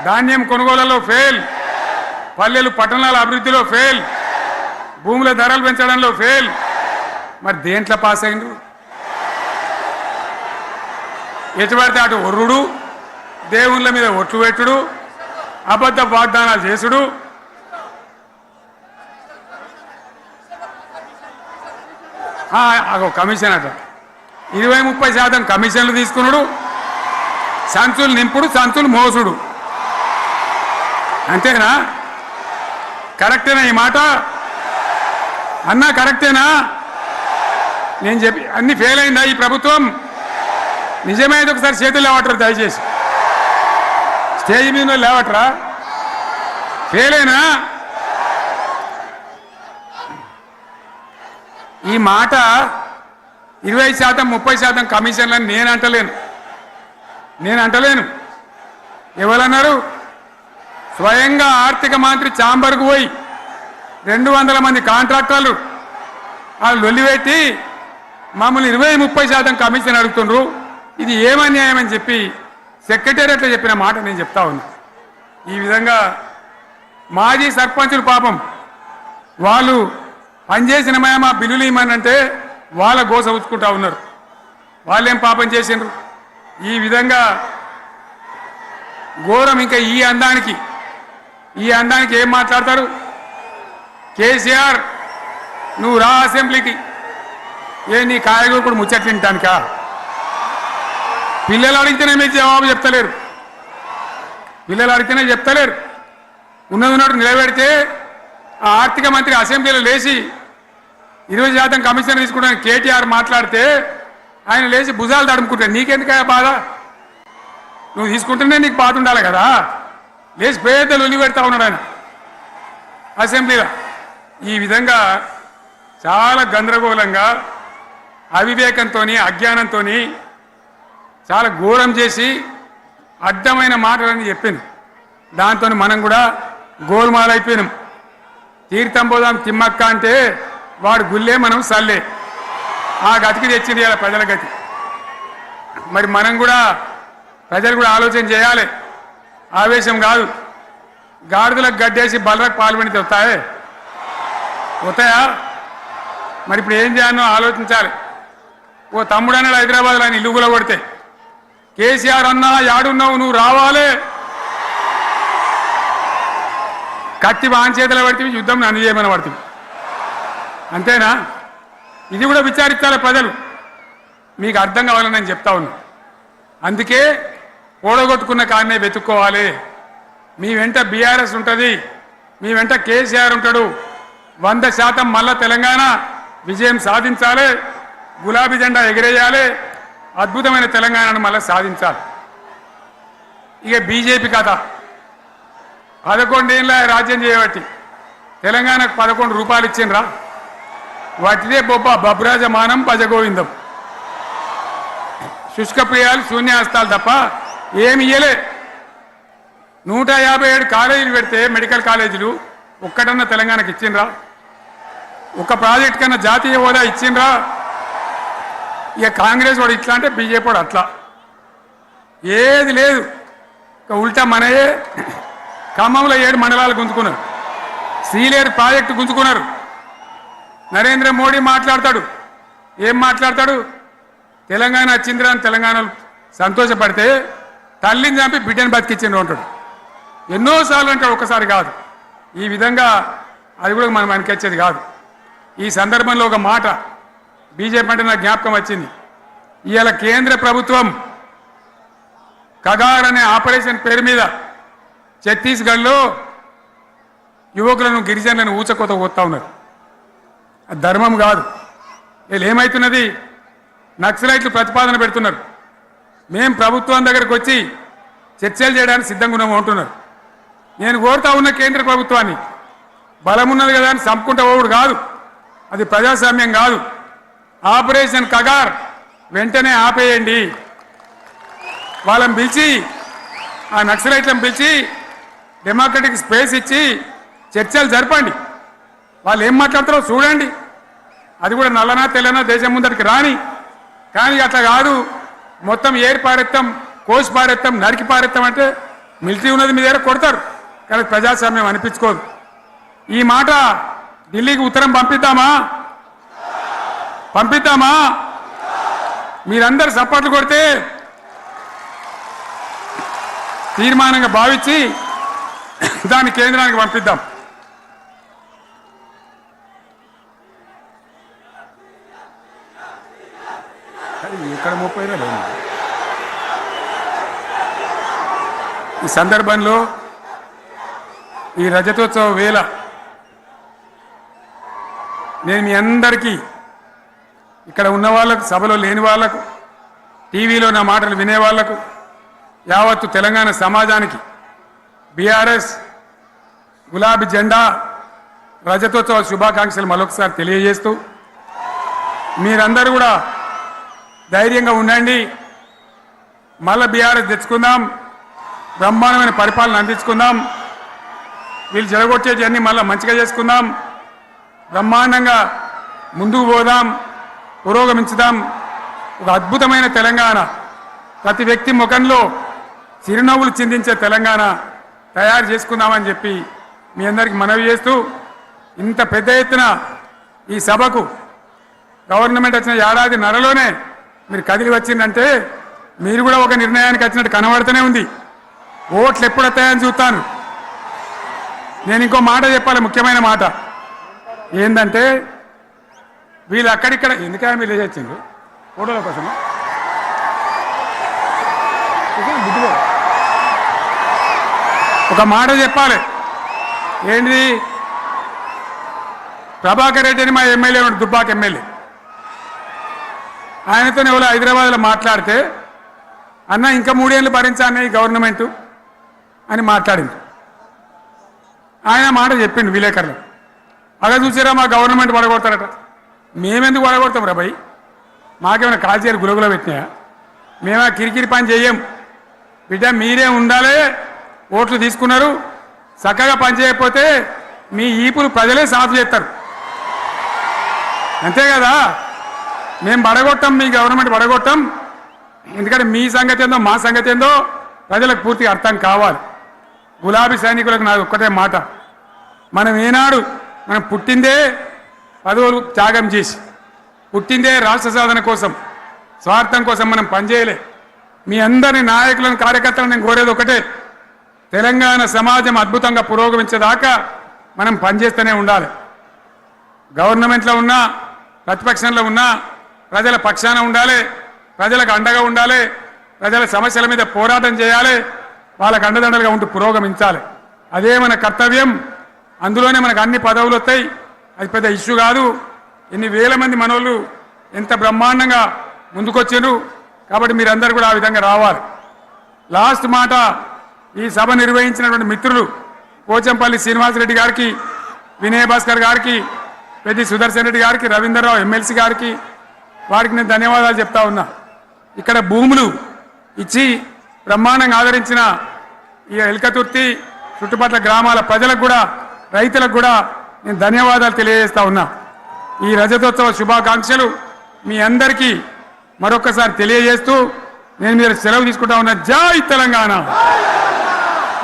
ధాన్యం కొనుగోళ్లలో ఫెయిల్, పల్లెలు పట్టణాల అభివృద్ధిలో ఫెయిల్, భూముల ధరలు పెంచడంలో ఫెయిల్. మరి దేంట్లో పాస్ అయిండు? ఎటుపడితే అటు ఒర్రుడు, దేవుళ్ళ మీద ఒట్లు పెట్టుడు, అబద్ధ వాగ్దానాలు చేసుడు. కమిషన్ అట 20-30% కమిషన్లు తీసుకున్నాడు, సంచులు నింపుడు, సంచులు మోసుడు. అంతేనా? కరెక్టేనా ఈ మాట? అన్నా కరెక్టేనా? నేను చెప్పి అన్ని ఫెయిల్ అయిందా ఈ ప్రభుత్వం? నిజమైతే ఒకసారి చేతులు లేవటరు దయచేసి. స్టేజ్ మీద లేవటరా? ఫెయిలేనా? ఈ మాట 20% 30% కమిషన్లని నేను అంటలేను. ఎవరన్నారు? స్వయంగా ఆర్థిక మంత్రి ఛాంబర్కు పోయి 200 మంది కాంట్రాక్టర్లు వాళ్ళు లొల్లిపెట్టి మమ్మల్ని 20-30% కమిషన్ అడుగుతుండ్రు, ఇది ఏమన్యాయం అని చెప్పి సెక్రటేరియట్లో చెప్పిన మాట నేను చెప్తా ఉన్నా. ఈ విధంగా మాజీ సర్పంచులు పాపం వాళ్ళు పనిచేసిన మా బిల్లులు ఇమ్మనంటే వాళ్ళ గోస ఉంచుకుంటా ఉన్నారు. వాళ్ళేం పాపం చేసిండ్రు? ఈ విధంగా ఘోరం. ఇంకా ఈ అందానికి ఏం మాట్లాడతారు? కేసీఆర్ నువ్వు రా అసెంబ్లీకి, నీ కాయగూరకుడు ముచ్చట్లు తింటానికా? పిల్లలు అడిగితేనే మీరు జవాబు చెప్తలేరు. ఉన్నట్టు నిలబెడితే ఆ ఆర్థిక మంత్రి అసెంబ్లీలో లేచి 20% కమిషన్ తీసుకోవడానికి కేటీఆర్ మాట్లాడితే ఆయన లేచి భుజాలు తడుముకుంటాడు. నీకెందుకయ్యా బాధ? నువ్వు తీసుకుంటేనే నీకు బాధ ఉండాలి కదా. లేచి పేదలు ఉల్లి పెడతా ఉన్నాడు ఆయన అసెంబ్లీలో. ఈ విధంగా చాలా గందరగోళంగా, అవివేకంతో, అజ్ఞానంతో చాలా ఘోరం చేసి అడ్డమైన మాటలని చెప్పింది. దాంతో మనం కూడా గోల్మాలైపోయినాం. తీర్థం పోదాం తిమ్మక్క అంటే వాడు గుల్లే, మనం సల్లే. ఆ గతికి తెచ్చింది ఇలా ప్రజల గతి. మరి మనం కూడా, ప్రజలు కూడా ఆలోచన చేయాలి. ఆవేశం కాదు. గాడిదలకు గడ్డేసి బలరకు పాల్పడితే వస్తాయా? మరి ఇప్పుడు ఏం చేయాలో ఆలోచించాలి. ఓ తమ్ముడు అన్నాడు హైదరాబాద్లో, ఆయన ఇల్లు కూడా కొడితే, కేసీఆర్ అన్నా యాడున్నావు, నువ్వు రావాలి. కత్తి వాంచేతలు పడితే యుద్ధం నన్ను చేయమని పడుతుంది. అంతేనా? ఇది కూడా విచారించాలి ప్రజలు. మీకు అర్థం కావాలని నేను చెప్తా ఉన్నా. అందుకే ఓడగొట్టుకున్న కాడనే వెతుక్కోవాలి. మీ వెంట బీఆర్ఎస్ ఉంటుంది, మీ వెంట కేసీఆర్ ఉంటాడు. 100% మళ్ళా తెలంగాణ విజయం సాధించాలి, గులాబీ జెండా ఎగిరేయాలి, అద్భుతమైన తెలంగాణను మళ్ళీ సాధించాలి. ఇక బీజేపీ కథ 11 ఏళ్ళ రాజ్యం చేయబట్టి తెలంగాణకు 11 రూపాయలు ఇచ్చిండ్రా? వటిదే బొబ్బ బబ్రాజమానం భజగోవిందం. శుష్కప్రియాలు శూన్యాస్తాలు తప్ప ఏమి ఇయ్యలే. 157 కాలేజీలు పెడితే మెడికల్ కాలేజీలు ఒక్కటన్నా తెలంగాణకి ఇచ్చిండ్రా? ఒక ప్రాజెక్ట్ కన్నా జాతీయ హోదా ఇచ్చిండ్రా? ఇక కాంగ్రెస్ వాడు ఇట్లా అంటే బీజేపీ వాడు అట్లా, ఏది లేదు. ఇక ఉల్టా మనయే ఖమ్మంలో 7 మండలాలు గుంజుకున్నారు, సీలేరు ప్రాజెక్టు గుంజుకున్నారు. నరేంద్ర మోడీ మాట్లాడతాడు, ఏం మాట్లాడతాడు? తెలంగాణ వచ్చిందిరా అని తెలంగాణలో సంతోషపడితే తల్లిని చంపి బిడ్డను బతికిచ్చిండ్రు అంటాడు. ఎన్నోసార్లు అంటాడు, ఒక్కసారి కాదు. ఈ విధంగా అది కూడా మనం అనిపించేది కాదు. ఈ సందర్భంలో ఒక మాట బీజేపీ అంటే నాకు జ్ఞాపకం వచ్చింది. ఇవాళ కేంద్ర ప్రభుత్వం కగార్ అనే ఆపరేషన్ పేరు మీద ఛత్తీస్గఢ్లో యువకులను గిరిజనులను ఊచకోత పోతా ఉన్నారు. అది ధర్మం కాదు. వీళ్ళు ఏమవుతున్నది? నక్సలైట్లు ప్రతిపాదన పెడుతున్నారు, మేము ప్రభుత్వం దగ్గరకు వచ్చి చర్చలు చేయడానికి సిద్ధంగా ఉన్నాము అంటున్నారు. నేను కోరుతా ఉన్న కేంద్ర ప్రభుత్వాన్ని, బలమున్నది కదా అని చంపుకుంటా పోవుడు కాదు, అది ప్రజాస్వామ్యం కాదు. ఆపరేషన్ కగార్ వెంటనే ఆపేయండి. వాళ్ళని పిలిచి, ఆ నక్సలైట్లను పిలిచి డెమోక్రటిక్ స్పేస్ ఇచ్చి చర్చలు జరపండి. వాళ్ళు ఏం మాట్లాడతారో చూడండి. అది కూడా నల్లనా తెల్లనా దేశం ముందరికి రాని. కానీ అట్లా కాదు, మొత్తం ఏరి పారెత్తాం, కోసి పారెత్తాం, నరికి పారెత్తాం అంటే మిలిటరీ ఉన్నది మీ దగ్గర కొడతారు. కానీ ప్రజాస్వామ్యం అనిపించుకోదు. ఈ మాట ఢిల్లీకి ఉత్తరం పంపిద్దామా? పంపిద్దామా? మీరందరూ సపోర్ట్లు కొడితే తీర్మానంగా భావించి దాన్ని కేంద్రానికి పంపిద్దాం. ఇక్కడ 30 ఈ సందర్భంలో ఈ రజతోత్సవ వేళ నేను మీ అందరికీ, ఇక్కడ ఉన్న వాళ్ళకు, సభలో లేని వాళ్లకు, టీవీలో నా మాటలు వినే వాళ్లకు, యావత్తు తెలంగాణ సమాజానికి బీఆర్ఎస్ గులాబీ జెండా రజతోత్సవ శుభాకాంక్షలు మరొకసారి తెలియజేస్తూ, మీరందరూ కూడా ధైర్యంగా ఉండండి. మళ్ళీ బీఆర్ఎస్ తెచ్చుకుందాం, బ్రహ్మాండమైన పరిపాలన అందించుకుందాం. వీళ్ళు జరగొచ్చేటివన్నీ మళ్ళీ మంచిగా చేసుకుందాం, బ్రహ్మాండంగా ముందుకు పోదాం, పురోగమించుదాం. ఒక అద్భుతమైన తెలంగాణ, ప్రతి వ్యక్తి ముఖంలో చిరునవ్వులు చిందించే తెలంగాణ తయారు చేసుకుందామని చెప్పి మీ అందరికీ మనవి చేస్తూ, ఇంత పెద్ద ఎత్తున ఈ సభకు గవర్నమెంట్ వచ్చిన ఏడాది నరలోనే మీరు కదిలి వచ్చిందంటే మీరు కూడా ఒక నిర్ణయానికి వచ్చినట్టు కనబడుతూనే ఉంది. ఓట్లు ఎప్పుడు వస్తాయని చూస్తాను. నేను ఇంకో మాట చెప్పాలి, ముఖ్యమైన మాట ఏంటంటే, వీళ్ళు అక్కడిక్కడ ఎందుకైనా మీరు లేచొచ్చిండ్రు ఫోటోల కోసం. ఒక మాట చెప్పాలి, ఏంటిది? ప్రభాకర్ రెడ్డి అని మా ఎమ్మెల్యే ఉన్నాడు, దుబ్బాక ఎమ్మెల్యే. ఆయనతో ఎవరో హైదరాబాద్లో మాట్లాడితే, అన్న ఇంకా 3 ఏళ్ళు భరించాను ఈ గవర్నమెంటు అని మాట్లాడింది. ఆయన మాట చెప్పిండు విలేకరులు. అలా చూసారా మా గవర్నమెంట్ పడగొడతారట. మేమెందుకు పడగొడతాం రా భయ్? మాకేమైనా కాల్చేరు గులగుల పెట్టినాయా? మేమా కిరికిరి పని చెయ్యం బిడ్డ. మీరే ఉండాలి. ఓట్లు తీసుకున్నారు, చక్కగా పని చేయకపోతే మీ ఈపులు ప్రజలే సాఫ్ చేస్తారు, అంతే కదా. మేము పడగొట్టాం, మీ గవర్నమెంట్ పడగొట్టాం. ఎందుకంటే మీ సంగతి ఏందో మా సంగతి ఏందో ప్రజలకు పూర్తిగా అర్థం కావాలి. గులాబీ సైనికులకు నాది ఒక్కటే మాట, మనం ఏనాడు మనం పుట్టిందే పదవులు త్యాగం చేసి, పుట్టిందే రాష్ట్ర సాధన కోసం, స్వార్థం కోసం మనం పనిచేయలే. మీ అందరి నాయకులను, కార్యకర్తలను నేను కోరేది ఒకటే, తెలంగాణ సమాజం అద్భుతంగా పురోగమించేదాకా మనం పనిచేస్తూనే ఉండాలి. గవర్నమెంట్లో ఉన్నా, ప్రతిపక్షంలో ఉన్నా ప్రజల పక్షాన ఉండాలి, ప్రజలకు అండగా ఉండాలి, ప్రజల సమస్యల మీద పోరాటం చేయాలి, వాళ్ళకు అండదండలుగా ఉంటూ పురోగమించాలి. అదే మన కర్తవ్యం. అందులోనే మనకు అన్ని పదవులు వస్తాయి. అది పెద్ద ఇష్యూ కాదు. ఎన్ని వేల మంది మనోళ్ళు ఎంత బ్రహ్మాండంగా ముందుకొచ్చారు. కాబట్టి మీరందరూ కూడా ఆ విధంగా రావాలి. లాస్ట్ మాట, ఈ సభ నిర్వహించినటువంటి మిత్రులు పోచంపల్లి శ్రీనివాసరెడ్డి గారికి, వినయ్ భాస్కర్ గారికి, పెద్ది సుదర్శన్ రెడ్డి గారికి, రవీంద్రరావు ఎమ్మెల్సీ గారికి, వారికి నేను ధన్యవాదాలు చెప్తా ఉన్నా. ఇక్కడ భూములు ఇచ్చి బ్రహ్మాండంగా ఆదరించిన ఈ ఎల్కతుర్తి చుట్టుపక్కల గ్రామాల ప్రజలకు కూడా, రైతులకు కూడా నేను ధన్యవాదాలు తెలియజేస్తా ఉన్నా. ఈ రజతోత్సవ శుభాకాంక్షలు మీ అందరికీ మరొకసారి తెలియజేస్తూ నేను మీరు సెలవు తీసుకుంటా ఉన్నా. జై తెలంగాణ,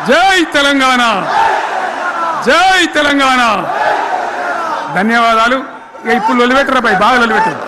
జై తెలంగాణ, జై తెలంగాణ. ధన్యవాదాలు. ఇక ఇప్పుడు లొలిపెట్టరా బాగా లొలిపెట్టారు.